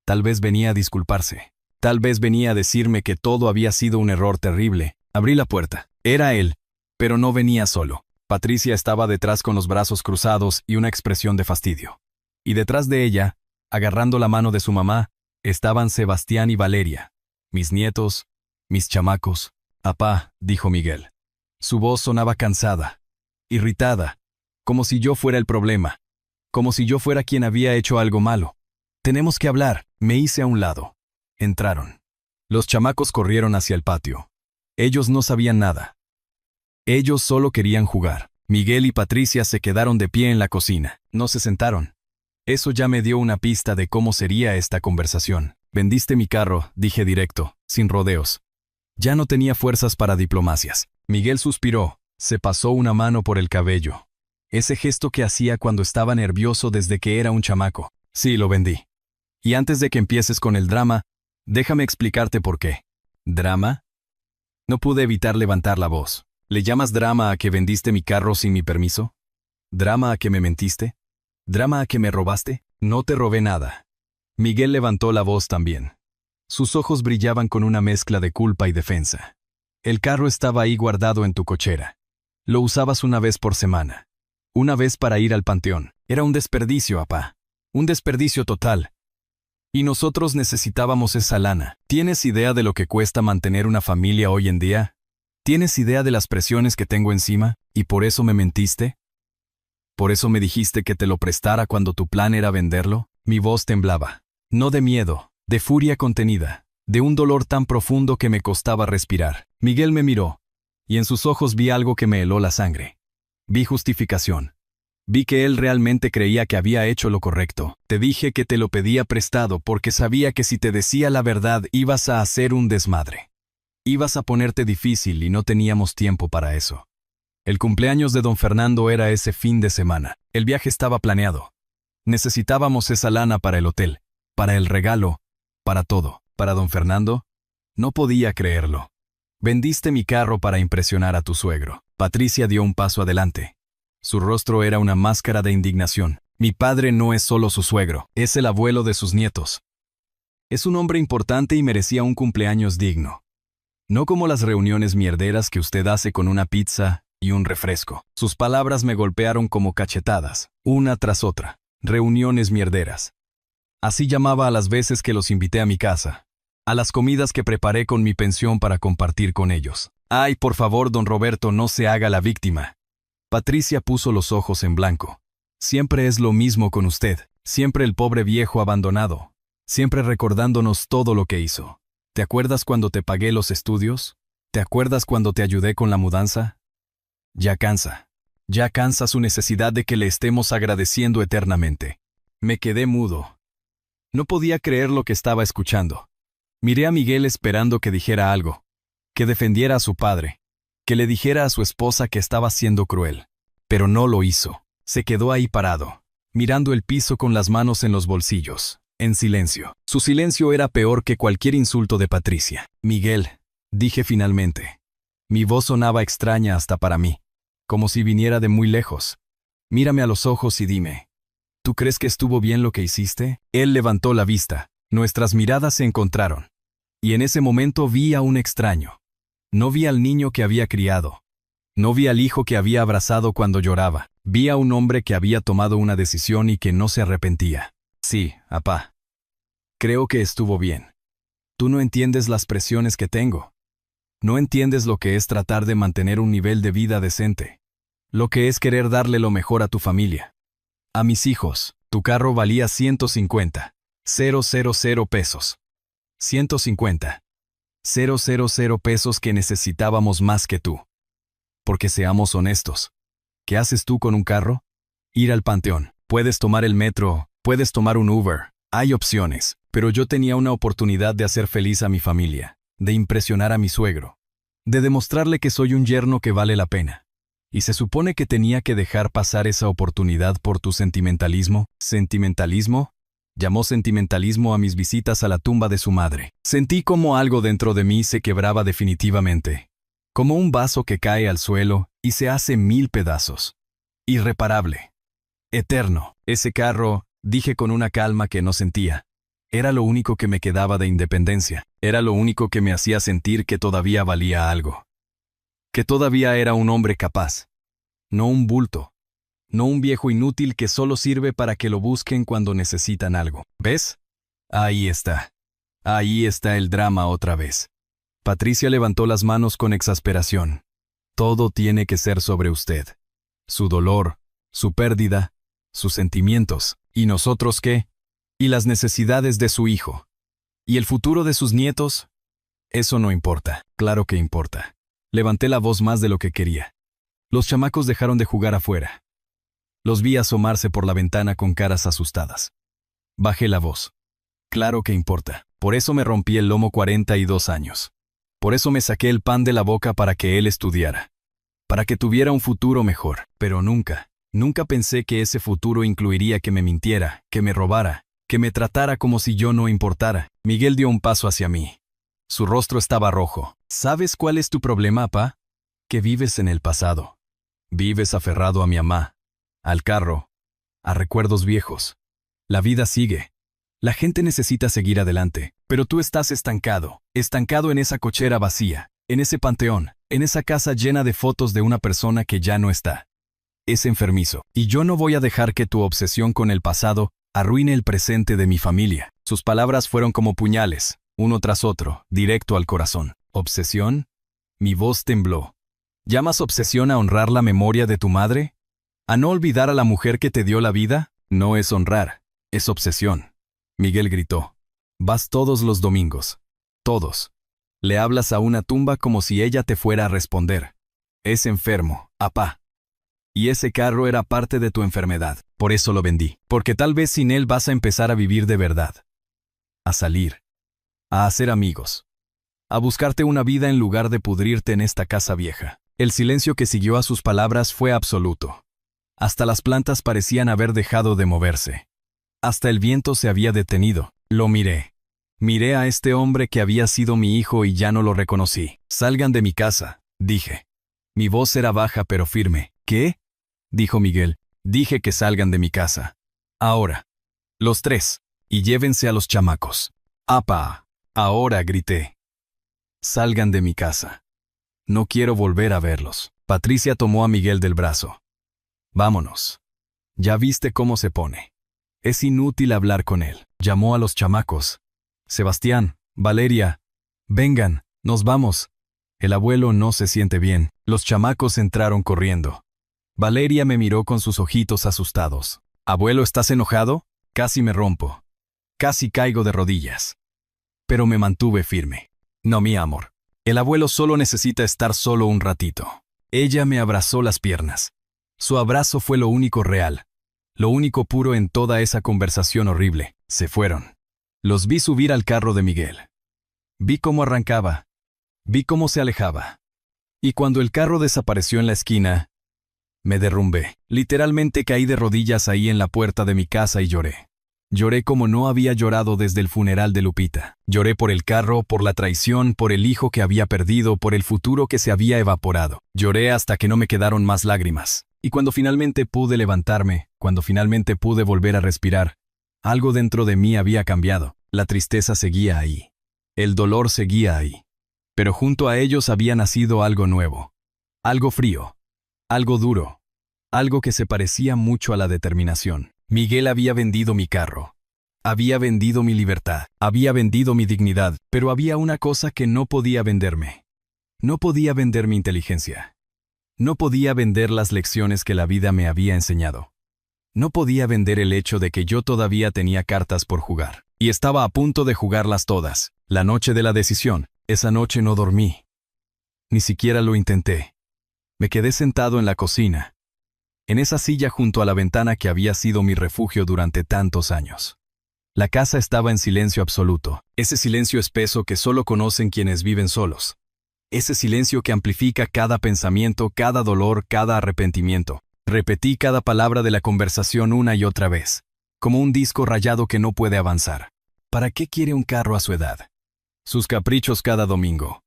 Tal vez venía a disculparse. Tal vez venía a decirme que todo había sido un error terrible. Abrí la puerta. Era él, pero no venía solo. Patricia estaba detrás con los brazos cruzados y una expresión de fastidio. Y detrás de ella, agarrando la mano de su mamá, estaban Sebastián y Valeria, mis nietos, mis chamacos. Apá, dijo Miguel. Su voz sonaba cansada, irritada, como si yo fuera el problema, como si yo fuera quien había hecho algo malo. Tenemos que hablar. Me hice a un lado. Entraron. Los chamacos corrieron hacia el patio. Ellos no sabían nada. Ellos solo querían jugar. Miguel y Patricia se quedaron de pie en la cocina. No se sentaron. Eso ya me dio una pista de cómo sería esta conversación. Vendiste mi carro, dije directo, sin rodeos. Ya no tenía fuerzas para diplomacias. Miguel suspiró, se pasó una mano por el cabello. Ese gesto que hacía cuando estaba nervioso desde que era un chamaco. Sí, lo vendí. Y antes de que empieces con el drama, déjame explicarte por qué. ¿Drama? No pude evitar levantar la voz. ¿Le llamas drama a que vendiste mi carro sin mi permiso? ¿Drama a que me mentiste? ¿Drama a que me robaste? No te robé nada. Miguel levantó la voz también. Sus ojos brillaban con una mezcla de culpa y defensa. El carro estaba ahí guardado en tu cochera. Lo usabas una vez por semana. Una vez para ir al panteón. Era un desperdicio, apá. Un desperdicio total. Y nosotros necesitábamos esa lana. ¿Tienes idea de lo que cuesta mantener una familia hoy en día? ¿Tienes idea de las presiones que tengo encima? ¿Y por eso me mentiste? ¿Por eso me dijiste que te lo prestara cuando tu plan era venderlo? Mi voz temblaba. No de miedo, de furia contenida, de un dolor tan profundo que me costaba respirar. Miguel me miró, y en sus ojos vi algo que me heló la sangre. Vi justificación. Vi que él realmente creía que había hecho lo correcto. Te dije que te lo pedía prestado porque sabía que si te decía la verdad ibas a hacer un desmadre. Ibas a ponerte difícil y no teníamos tiempo para eso. El cumpleaños de don Fernando era ese fin de semana. El viaje estaba planeado. Necesitábamos esa lana para el hotel, para el regalo, para todo. ¿Para don Fernando? No podía creerlo. Vendiste mi carro para impresionar a tu suegro. Patricia dio un paso adelante. Su rostro era una máscara de indignación. Mi padre no es solo su suegro, es el abuelo de sus nietos. Es un hombre importante y merecía un cumpleaños digno. No como las reuniones mierderas que usted hace con una pizza y un refresco. Sus palabras me golpearon como cachetadas, una tras otra. Reuniones mierderas. Así llamaba a las veces que los invité a mi casa, a las comidas que preparé con mi pensión para compartir con ellos. Ay, por favor, don Roberto, no se haga la víctima. Patricia puso los ojos en blanco. Siempre es lo mismo con usted, siempre el pobre viejo abandonado, siempre recordándonos todo lo que hizo. ¿Te acuerdas cuando te pagué los estudios? ¿Te acuerdas cuando te ayudé con la mudanza? Ya cansa su necesidad de que le estemos agradeciendo eternamente. Me quedé mudo. No podía creer lo que estaba escuchando. Miré a Miguel esperando que dijera algo, que defendiera a su padre, que le dijera a su esposa que estaba siendo cruel. Pero no lo hizo. Se quedó ahí parado, mirando el piso con las manos en los bolsillos, en silencio. Su silencio era peor que cualquier insulto de Patricia. Miguel, dije finalmente. Mi voz sonaba extraña hasta para mí, como si viniera de muy lejos. Mírame a los ojos y dime, ¿tú crees que estuvo bien lo que hiciste? Él levantó la vista. Nuestras miradas se encontraron. Y en ese momento vi a un extraño. No vi al niño que había criado. No vi al hijo que había abrazado cuando lloraba. Vi a un hombre que había tomado una decisión y que no se arrepentía. Sí, apá. Creo que estuvo bien. Tú no entiendes las presiones que tengo. No entiendes lo que es tratar de mantener un nivel de vida decente. Lo que es querer darle lo mejor a tu familia. A mis hijos. Tu carro valía 150. 000 pesos. 150. 000 pesos que necesitábamos más que tú. Porque seamos honestos. ¿Qué haces tú con un carro? Ir al panteón. Puedes tomar el metro, puedes tomar un Uber. Hay opciones, pero yo tenía una oportunidad de hacer feliz a mi familia, de impresionar a mi suegro, de demostrarle que soy un yerno que vale la pena. Y se supone que tenía que dejar pasar esa oportunidad por tu sentimentalismo. ¿Sentimentalismo? Llamó sentimentalismo a mis visitas a la tumba de su madre. Sentí como algo dentro de mí se quebraba definitivamente. Como un vaso que cae al suelo y se hace 1000 pedazos. Irreparable. Eterno. Ese carro, dije con una calma que no sentía. Era lo único que me quedaba de independencia. Era lo único que me hacía sentir que todavía valía algo. Que todavía era un hombre capaz. No un bulto. No un viejo inútil que solo sirve para que lo busquen cuando necesitan algo. ¿Ves? Ahí está. Ahí está el drama otra vez. Patricia levantó las manos con exasperación. Todo tiene que ser sobre usted. Su dolor, su pérdida, sus sentimientos. ¿Y nosotros qué? ¿Y las necesidades de su hijo? ¿Y el futuro de sus nietos? Eso no importa. Claro que importa. Levanté la voz más de lo que quería. Los chamacos dejaron de jugar afuera. Los vi asomarse por la ventana con caras asustadas. Bajé la voz. Claro que importa. Por eso me rompí el lomo 42 años. Por eso me saqué el pan de la boca para que él estudiara. Para que tuviera un futuro mejor. Pero nunca pensé que ese futuro incluiría que me mintiera, que me robara, que me tratara como si yo no importara. Miguel dio un paso hacia mí. Su rostro estaba rojo. ¿Sabes cuál es tu problema, papá? Que vives en el pasado. Vives aferrado a mi mamá, al carro, a recuerdos viejos. La vida sigue. La gente necesita seguir adelante, pero tú estás estancado en esa cochera vacía, en ese panteón, en esa casa llena de fotos de una persona que ya no está. Es enfermizo, y yo no voy a dejar que tu obsesión con el pasado arruine el presente de mi familia. Sus palabras fueron como puñales, uno tras otro, directo al corazón. ¿Obsesión? Mi voz tembló. ¿Llamas obsesión a honrar la memoria de tu madre? ¿A no olvidar a la mujer que te dio la vida? No es honrar, es obsesión. Miguel gritó. Vas todos los domingos. Todos. Le hablas a una tumba como si ella te fuera a responder. Es enfermo, apá. Y ese carro era parte de tu enfermedad. Por eso lo vendí. Porque tal vez sin él vas a empezar a vivir de verdad. A salir. A hacer amigos. A buscarte una vida en lugar de pudrirte en esta casa vieja. El silencio que siguió a sus palabras fue absoluto. Hasta las plantas parecían haber dejado de moverse. Hasta el viento se había detenido. Lo miré. Miré a este hombre que había sido mi hijo y ya no lo reconocí. Salgan de mi casa, dije. Mi voz era baja pero firme. ¿Qué? Dijo Miguel. Dije que salgan de mi casa. Ahora. Los tres. Y llévense a los chamacos. ¡Apa! Ahora, grité. Salgan de mi casa. No quiero volver a verlos. Patricia tomó a Miguel del brazo. Vámonos. Ya viste cómo se pone. Es inútil hablar con él. Llamó a los chamacos. Sebastián, Valeria, vengan, nos vamos. El abuelo no se siente bien. Los chamacos entraron corriendo. Valeria me miró con sus ojitos asustados. Abuelo, ¿estás enojado? Casi me rompo. Casi caigo de rodillas. Pero me mantuve firme. No, mi amor. El abuelo solo necesita estar solo un ratito. Ella me abrazó las piernas. Su abrazo fue lo único real. Lo único puro en toda esa conversación horrible. Se fueron. Los vi subir al carro de Miguel. Vi cómo arrancaba. Vi cómo se alejaba. Y cuando el carro desapareció en la esquina, me derrumbé. Literalmente caí de rodillas ahí en la puerta de mi casa y lloré. Lloré como no había llorado desde el funeral de Lupita. Lloré por el carro, por la traición, por el hijo que había perdido, por el futuro que se había evaporado. Lloré hasta que no me quedaron más lágrimas. Y cuando finalmente pude levantarme, cuando finalmente pude volver a respirar, algo dentro de mí había cambiado. La tristeza seguía ahí. El dolor seguía ahí. Pero junto a ellos había nacido algo nuevo. Algo frío. Algo duro. Algo que se parecía mucho a la determinación. Miguel había vendido mi carro. Había vendido mi libertad. Había vendido mi dignidad. Pero había una cosa que no podía venderme. No podía vender mi inteligencia. No podía vender las lecciones que la vida me había enseñado. No podía vender el hecho de que yo todavía tenía cartas por jugar. Y estaba a punto de jugarlas todas. La noche de la decisión. Esa noche no dormí. Ni siquiera lo intenté. Me quedé sentado en la cocina. En esa silla junto a la ventana que había sido mi refugio durante tantos años. La casa estaba en silencio absoluto. Ese silencio espeso que solo conocen quienes viven solos. Ese silencio que amplifica cada pensamiento, cada dolor, cada arrepentimiento. Repetí cada palabra de la conversación una y otra vez, como un disco rayado que no puede avanzar. ¿Para qué quiere un carro a su edad? Sus caprichos cada domingo.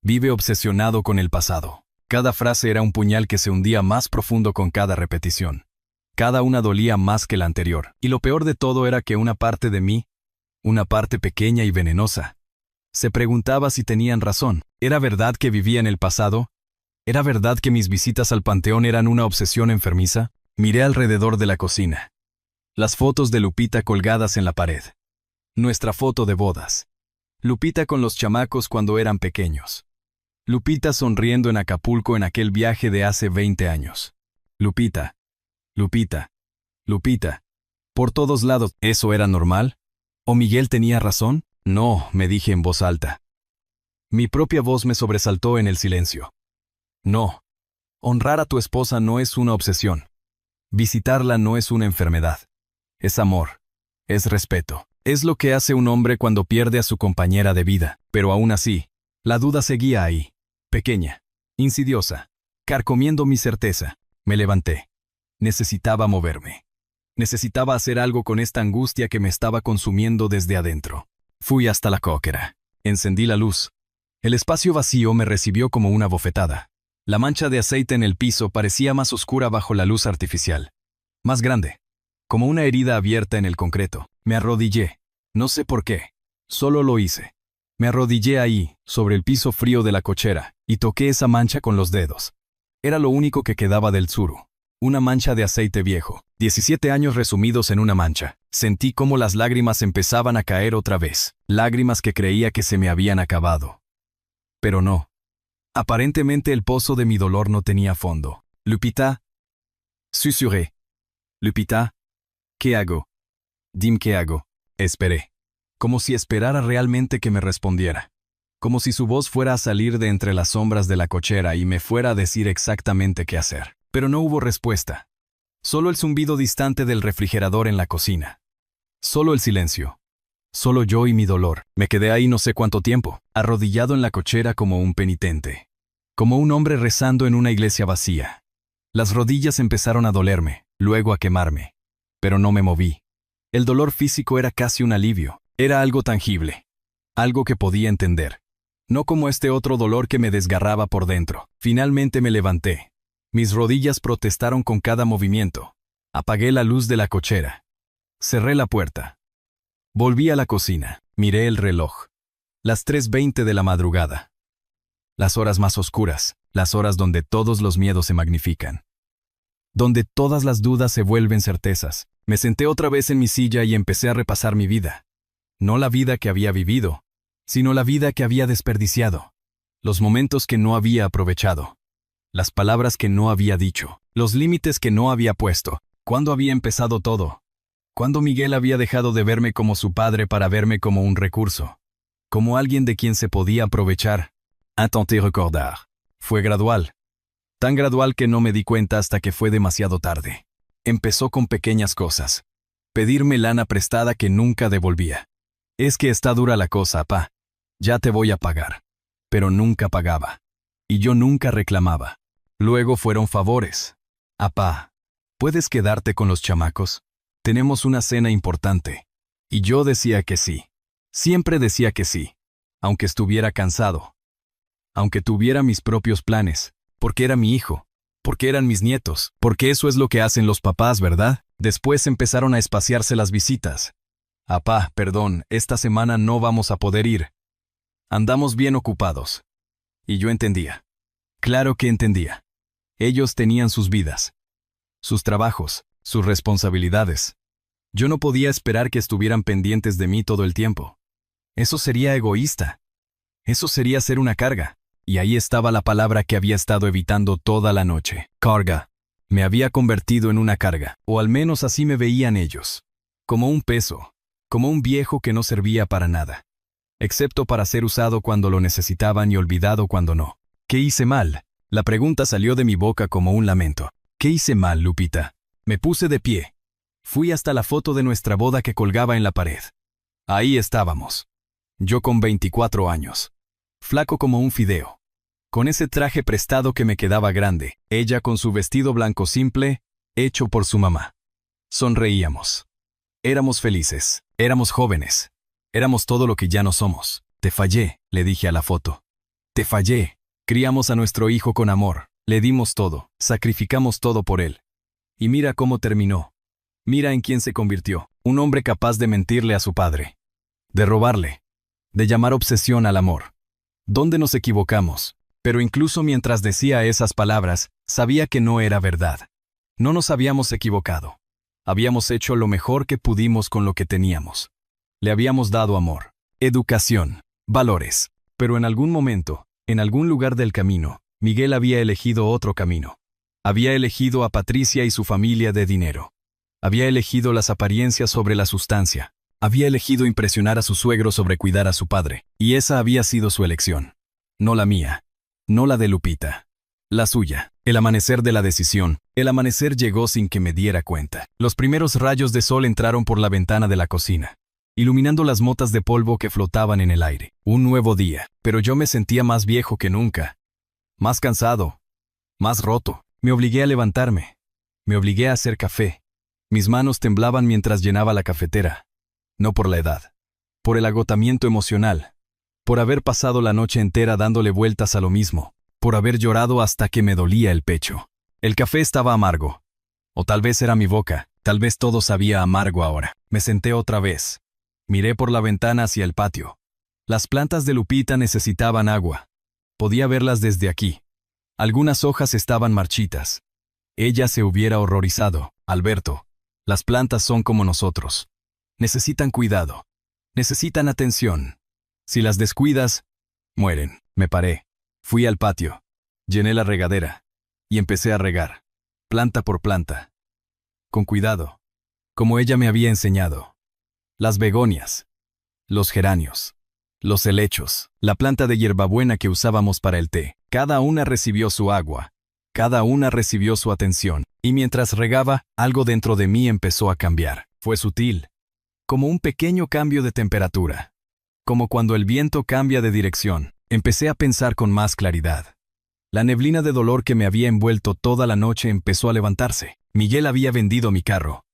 Vive obsesionado con el pasado. Cada frase era un puñal que se hundía más profundo con cada repetición. Cada una dolía más que la anterior. Y lo peor de todo era que una parte de mí, una parte pequeña y venenosa, se preguntaba si tenían razón. ¿Era verdad que vivía en el pasado? ¿Era verdad que mis visitas al panteón eran una obsesión enfermiza? Miré alrededor de la cocina. Las fotos de Lupita colgadas en la pared. Nuestra foto de bodas. Lupita con los chamacos cuando eran pequeños. Lupita sonriendo en Acapulco en aquel viaje de hace 20 años. Lupita. Lupita. Lupita. Por todos lados. ¿Eso era normal? ¿O Miguel tenía razón? No, me dije en voz alta. Mi propia voz me sobresaltó en el silencio. No. Honrar a tu esposa no es una obsesión. Visitarla no es una enfermedad. Es amor. Es respeto. Es lo que hace un hombre cuando pierde a su compañera de vida. Pero aún así, la duda seguía ahí. Pequeña. Insidiosa. Carcomiendo mi certeza. Me levanté. Necesitaba moverme. Necesitaba hacer algo con esta angustia que me estaba consumiendo desde adentro. Fui hasta la cochera. Encendí la luz. El espacio vacío me recibió como una bofetada. La mancha de aceite en el piso parecía más oscura bajo la luz artificial. Más grande. Como una herida abierta en el concreto. Me arrodillé. No sé por qué. Solo lo hice. Me arrodillé ahí, sobre el piso frío de la cochera, y toqué esa mancha con los dedos. Era lo único que quedaba del Tsuru. Una mancha de aceite viejo. 17 años resumidos en una mancha. Sentí cómo las lágrimas empezaban a caer otra vez. Lágrimas que creía que se me habían acabado. Pero no. Aparentemente el pozo de mi dolor no tenía fondo. Lupita. Susurré. Lupita. ¿Qué hago? Dime qué hago. Esperé. Como si esperara realmente que me respondiera. Como si su voz fuera a salir de entre las sombras de la cochera y me fuera a decir exactamente qué hacer. Pero no hubo respuesta. Solo el zumbido distante del refrigerador en la cocina. Solo el silencio. Solo yo y mi dolor. Me quedé ahí no sé cuánto tiempo, arrodillado en la cochera como un penitente. Como un hombre rezando en una iglesia vacía. Las rodillas empezaron a dolerme, luego a quemarme. Pero no me moví. El dolor físico era casi un alivio. Era algo tangible. Algo que podía entender. No como este otro dolor que me desgarraba por dentro. Finalmente me levanté. Mis rodillas protestaron con cada movimiento. Apagué la luz de la cochera. Cerré la puerta. Volví a la cocina. Miré el reloj. Las 3:20 de la madrugada. Las horas más oscuras. Las horas donde todos los miedos se magnifican. Donde todas las dudas se vuelven certezas. Me senté otra vez en mi silla y empecé a repasar mi vida. No la vida que había vivido, sino la vida que había desperdiciado. Los momentos que no había aprovechado. Las palabras que no había dicho. Los límites que no había puesto. ¿Cuándo había empezado todo? ¿Cuándo Miguel había dejado de verme como su padre para verme como un recurso? Como alguien de quien se podía aprovechar. Intenté recordar. Fue gradual. Tan gradual que no me di cuenta hasta que fue demasiado tarde. Empezó con pequeñas cosas. Pedirme lana prestada que nunca devolvía. Es que está dura la cosa, pa. Ya te voy a pagar. Pero nunca pagaba. Y yo nunca reclamaba. Luego fueron favores. Apá, ¿puedes quedarte con los chamacos? Tenemos una cena importante. Y yo decía que sí. Siempre decía que sí. Aunque estuviera cansado. Aunque tuviera mis propios planes. Porque era mi hijo. Porque eran mis nietos. Porque eso es lo que hacen los papás, ¿verdad? Después empezaron a espaciarse las visitas. Apá, perdón, esta semana no vamos a poder ir. Andamos bien ocupados. Y yo entendía. Claro que entendía. Ellos tenían sus vidas. Sus trabajos, sus responsabilidades. Yo no podía esperar que estuvieran pendientes de mí todo el tiempo. Eso sería egoísta. Eso sería ser una carga. Y ahí estaba la palabra que había estado evitando toda la noche. Carga. Me había convertido en una carga, o al menos así me veían ellos. Como un peso. Como un viejo que no servía para nada. Excepto para ser usado cuando lo necesitaban y olvidado cuando no. ¿Qué hice mal? La pregunta salió de mi boca como un lamento. ¿Qué hice mal, Lupita? Me puse de pie. Fui hasta la foto de nuestra boda que colgaba en la pared. Ahí estábamos. Yo con 24 años. Flaco como un fideo. Con ese traje prestado que me quedaba grande. Ella con su vestido blanco simple, hecho por su mamá. Sonreíamos. Éramos felices. Éramos jóvenes. Éramos todo lo que ya no somos. Te fallé, le dije a la foto. Te fallé. Criamos a nuestro hijo con amor. Le dimos todo. Sacrificamos todo por él. Y mira cómo terminó. Mira en quién se convirtió. Un hombre capaz de mentirle a su padre. De robarle. De llamar obsesión al amor. ¿Dónde nos equivocamos? Pero incluso mientras decía esas palabras, sabía que no era verdad. No nos habíamos equivocado. Habíamos hecho lo mejor que pudimos con lo que teníamos. Le habíamos dado amor, educación, valores. Pero en algún momento, en algún lugar del camino, Miguel había elegido otro camino. Había elegido a Patricia y su familia de dinero. Había elegido las apariencias sobre la sustancia. Había elegido impresionar a su suegro sobre cuidar a su padre. Y esa había sido su elección. No la mía. No la de Lupita. La suya. El amanecer de la decisión. El amanecer llegó sin que me diera cuenta. Los primeros rayos de sol entraron por la ventana de la cocina, iluminando las motas de polvo que flotaban en el aire. Un nuevo día. Pero yo me sentía más viejo que nunca. Más cansado. Más roto. Me obligué a levantarme. Me obligué a hacer café. Mis manos temblaban mientras llenaba la cafetera. No por la edad. Por el agotamiento emocional. Por haber pasado la noche entera dándole vueltas a lo mismo. por haber llorado hasta que me dolía el pecho. El café estaba amargo. O tal vez era mi boca, tal vez todo sabía amargo ahora. Me senté otra vez. Miré por la ventana hacia el patio. Las plantas de Lupita necesitaban agua. Podía verlas desde aquí. Algunas hojas estaban marchitas. Ella se hubiera horrorizado. Alberto, las plantas son como nosotros. Necesitan cuidado. Necesitan atención. Si las descuidas, mueren. Me paré. Fui al patio. Llené la regadera. Y empecé a regar. Planta por planta. Con cuidado. Como ella me había enseñado. Las begonias. Los geranios. Los helechos. La planta de hierbabuena que usábamos para el té. Cada una recibió su agua. Cada una recibió su atención. Y mientras regaba, algo dentro de mí empezó a cambiar. Fue sutil. Como un pequeño cambio de temperatura. Como cuando el viento cambia de dirección. Empecé a pensar con más claridad. La neblina de dolor que me había envuelto toda la noche empezó a levantarse. Miguel había vendido mi carro.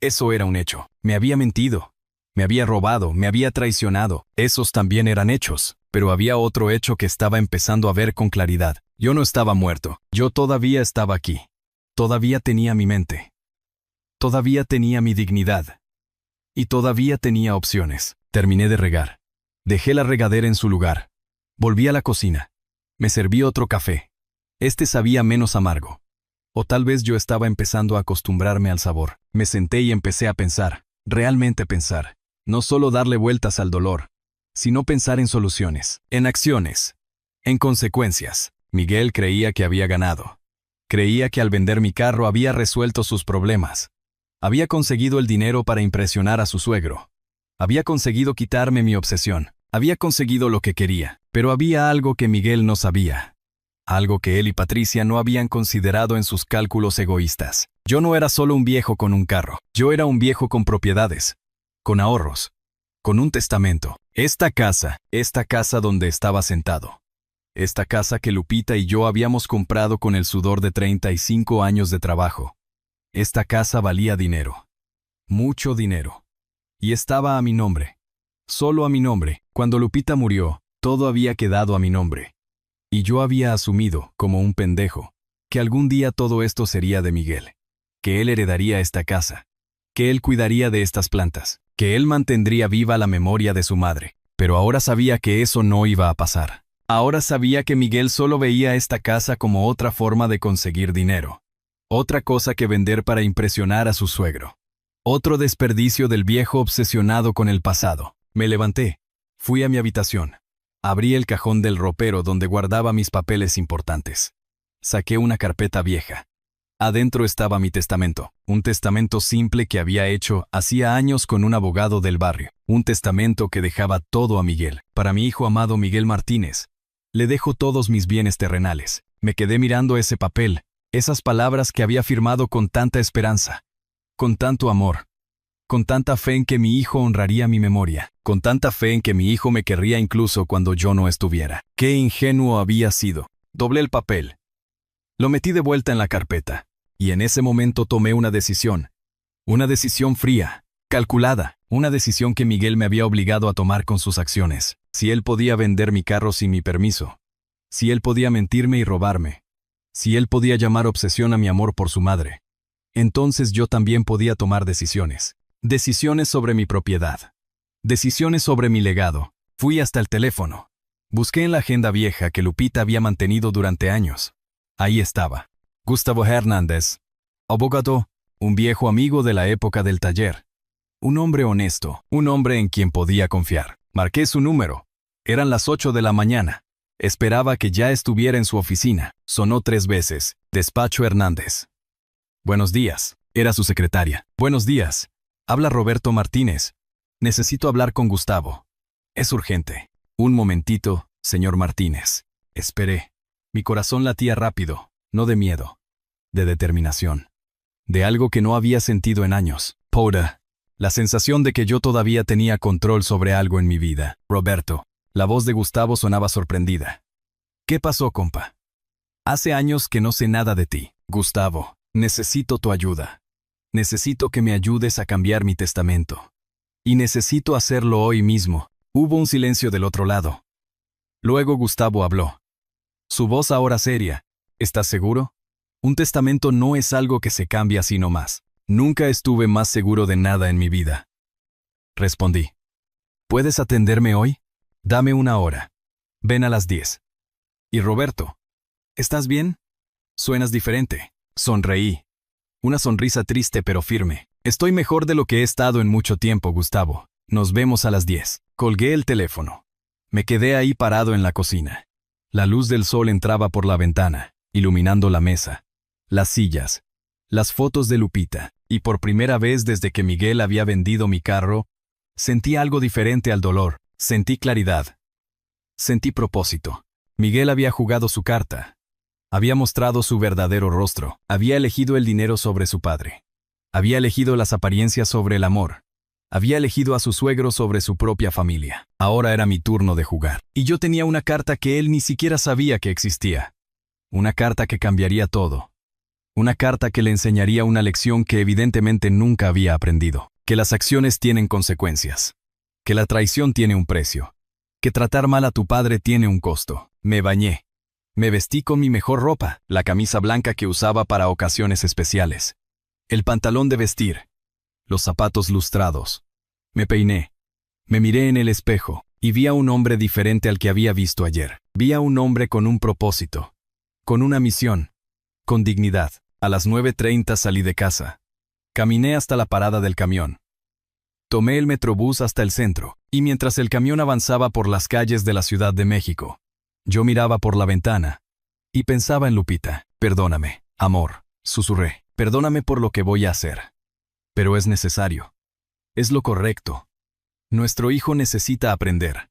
Eso era un hecho. Me había mentido. Me había robado, me había traicionado. Esos también eran hechos. Pero había otro hecho que estaba empezando a ver con claridad. Yo no estaba muerto. Yo todavía estaba aquí. Todavía tenía mi mente. Todavía tenía mi dignidad. Y todavía tenía opciones. Terminé de regar. Dejé la regadera en su lugar. Volví a la cocina. Me serví otro café. Este sabía menos amargo. O tal vez yo estaba empezando a acostumbrarme al sabor. Me senté y empecé a pensar, realmente pensar. No solo darle vueltas al dolor, sino pensar en soluciones, en acciones, en consecuencias. Miguel creía que había ganado. Creía que al vender mi carro había resuelto sus problemas. Había conseguido el dinero para impresionar a su suegro. Había conseguido quitarme mi obsesión. Había conseguido lo que quería. Pero había algo que Miguel no sabía. Algo que él y Patricia no habían considerado en sus cálculos egoístas. Yo no era solo un viejo con un carro. Yo era un viejo con propiedades, con ahorros, con un testamento. Esta casa donde estaba sentado. Esta casa que Lupita y yo habíamos comprado con el sudor de 35 años de trabajo. Esta casa valía dinero. Mucho dinero. Y estaba a mi nombre. Solo a mi nombre. Cuando Lupita murió, todo había quedado a mi nombre. Y yo había asumido, como un pendejo, que algún día todo esto sería de Miguel. Que él heredaría esta casa. Que él cuidaría de estas plantas. Que él mantendría viva la memoria de su madre. Pero ahora sabía que eso no iba a pasar. Ahora sabía que Miguel solo veía esta casa como otra forma de conseguir dinero. Otra cosa que vender para impresionar a su suegro. Otro desperdicio del viejo obsesionado con el pasado. Me levanté. Fui a mi habitación. Abrí el cajón del ropero donde guardaba mis papeles importantes. Saqué una carpeta vieja. Adentro estaba mi testamento. Un testamento simple que había hecho hacía años con un abogado del barrio. Un testamento que dejaba todo a Miguel. Para mi hijo amado Miguel Martínez. Le dejo todos mis bienes terrenales. Me quedé mirando ese papel, esas palabras que había firmado con tanta esperanza, con tanto amor, con tanta fe en que mi hijo honraría mi memoria, con tanta fe en que mi hijo me querría incluso cuando yo no estuviera. ¡Qué ingenuo había sido! Doblé el papel. Lo metí de vuelta en la carpeta, y en ese momento tomé una decisión fría, calculada, una decisión que Miguel me había obligado a tomar con sus acciones. Si él podía vender mi carro sin mi permiso, si él podía mentirme y robarme, si él podía llamar obsesión a mi amor por su madre, entonces yo también podía tomar decisiones. Decisiones sobre mi propiedad. Decisiones sobre mi legado. Fui hasta el teléfono. Busqué en la agenda vieja que Lupita había mantenido durante años. Ahí estaba. Gustavo Hernández. Abogado, un viejo amigo de la época del taller. Un hombre honesto, un hombre en quien podía confiar. Marqué su número. Eran las 8 de la mañana. Esperaba que ya estuviera en su oficina. Sonó 3 veces. Despacho Hernández. Buenos días. Era su secretaria. Buenos días. Habla Roberto Martínez. Necesito hablar con Gustavo. Es urgente. Un momentito, señor Martínez. Esperé. Mi corazón latía rápido, no de miedo, de determinación. De algo que no había sentido en años. Poda. La sensación de que yo todavía tenía control sobre algo en mi vida. Roberto. La voz de Gustavo sonaba sorprendida. ¿Qué pasó, compa? Hace años que no sé nada de ti. Gustavo, necesito tu ayuda. Necesito que me ayudes a cambiar mi testamento. Y necesito hacerlo hoy mismo. Hubo un silencio del otro lado. Luego Gustavo habló. Su voz ahora seria. ¿Estás seguro? Un testamento no es algo que se cambia así nomás. Nunca estuve más seguro de nada en mi vida. Respondí. ¿Puedes atenderme hoy? Dame una hora. Ven a las 10. ¿Y Roberto? ¿Estás bien? Suenas diferente. Sonreí. Una sonrisa triste pero firme. Estoy mejor de lo que he estado en mucho tiempo, Gustavo. Nos vemos a las 10. Colgué el teléfono. Me quedé ahí parado en la cocina. La luz del sol entraba por la ventana, iluminando la mesa, las sillas, las fotos de Lupita, y por primera vez desde que Miguel había vendido mi carro, sentí algo diferente al dolor. Sentí claridad. Sentí propósito. Miguel había jugado su carta. Había mostrado su verdadero rostro. Había elegido el dinero sobre su padre. Había elegido las apariencias sobre el amor. Había elegido a su suegro sobre su propia familia. Ahora era mi turno de jugar. Y yo tenía una carta que él ni siquiera sabía que existía. Una carta que cambiaría todo. Una carta que le enseñaría una lección que evidentemente nunca había aprendido. Que las acciones tienen consecuencias. Que la traición tiene un precio. Que tratar mal a tu padre tiene un costo. Me bañé. Me vestí con mi mejor ropa, la camisa blanca que usaba para ocasiones especiales. El pantalón de vestir. Los zapatos lustrados. Me peiné. Me miré en el espejo y vi a un hombre diferente al que había visto ayer. Vi a un hombre con un propósito. Con una misión. Con dignidad. A las 9:30 salí de casa. Caminé hasta la parada del camión. Tomé el Metrobús hasta el centro, y mientras el camión avanzaba por las calles de la Ciudad de México, yo miraba por la ventana y pensaba en Lupita. Perdóname, amor, susurré. Perdóname por lo que voy a hacer. Pero es necesario. Es lo correcto. Nuestro hijo necesita aprender.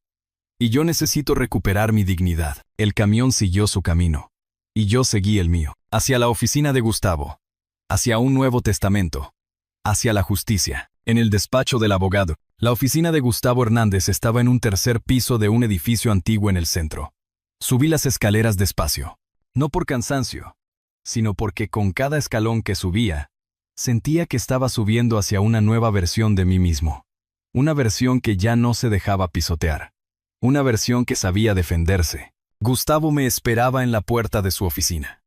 Y yo necesito recuperar mi dignidad. El camión siguió su camino. Y yo seguí el mío. Hacia la oficina de Gustavo. Hacia un nuevo testamento. Hacia la justicia. En el despacho del abogado. La oficina de Gustavo Hernández estaba en un tercer piso de un edificio antiguo en el centro. Subí las escaleras despacio. No por cansancio, sino porque con cada escalón que subía, sentía que estaba subiendo hacia una nueva versión de mí mismo. Una versión que ya no se dejaba pisotear. Una versión que sabía defenderse. Gustavo me esperaba en la puerta de su oficina.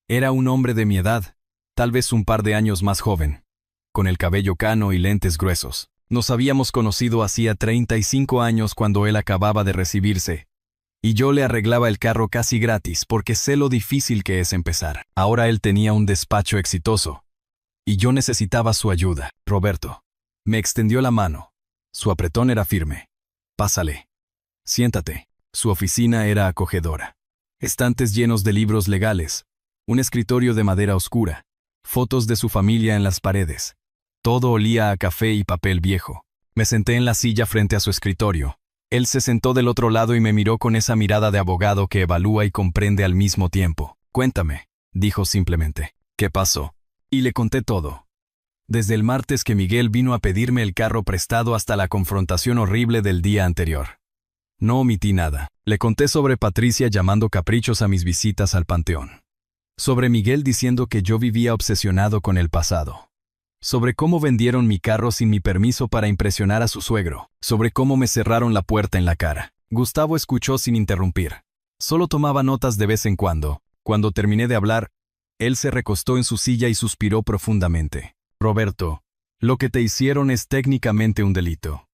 Era un hombre de mi edad, tal vez un par de años más joven, con el cabello cano y lentes gruesos. Nos habíamos conocido hacía 35 años cuando él acababa de recibirse, y yo le arreglaba el carro casi gratis porque sé lo difícil que es empezar. Ahora él tenía un despacho exitoso, y yo necesitaba su ayuda. Roberto. Me extendió la mano. Su apretón era firme. Pásale. Siéntate. Su oficina era acogedora. Estantes llenos de libros legales, un escritorio de madera oscura, fotos de su familia en las paredes. Todo olía a café y papel viejo. Me senté en la silla frente a su escritorio. Él se sentó del otro lado y me miró con esa mirada de abogado que evalúa y comprende al mismo tiempo. Cuéntame, dijo simplemente. ¿Qué pasó? Y le conté todo. Desde el martes que Miguel vino a pedirme el carro prestado hasta la confrontación horrible del día anterior. No omití nada. Le conté sobre Patricia llamando caprichos a mis visitas al panteón. Sobre Miguel diciendo que yo vivía obsesionado con el pasado. Sobre cómo vendieron mi carro sin mi permiso para impresionar a su suegro. Sobre cómo me cerraron la puerta en la cara. Gustavo escuchó sin interrumpir. Solo tomaba notas de vez en cuando. Cuando terminé de hablar, él se recostó en su silla y suspiró profundamente. Roberto, lo que te hicieron es técnicamente un delito.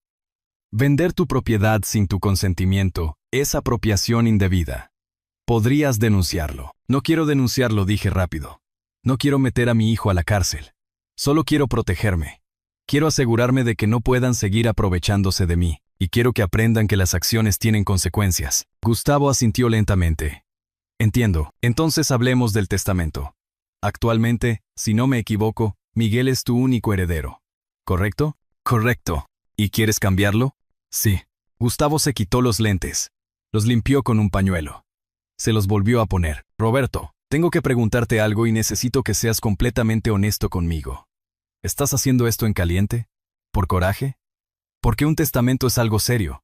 Vender tu propiedad sin tu consentimiento es apropiación indebida. Podrías denunciarlo. No quiero denunciarlo, dije rápido. No quiero meter a mi hijo a la cárcel. Solo quiero protegerme. Quiero asegurarme de que no puedan seguir aprovechándose de mí, y quiero que aprendan que las acciones tienen consecuencias. Gustavo asintió lentamente. Entiendo. Entonces hablemos del testamento. Actualmente, si no me equivoco, Miguel es tu único heredero. ¿Correcto? Correcto. ¿Y quieres cambiarlo? Sí. Gustavo se quitó los lentes. Los limpió con un pañuelo. Se los volvió a poner. Roberto, tengo que preguntarte algo y necesito que seas completamente honesto conmigo. ¿Estás haciendo esto en caliente? ¿Por coraje? Porque un testamento es algo serio.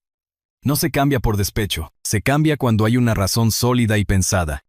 No se cambia por despecho, se cambia cuando hay una razón sólida y pensada.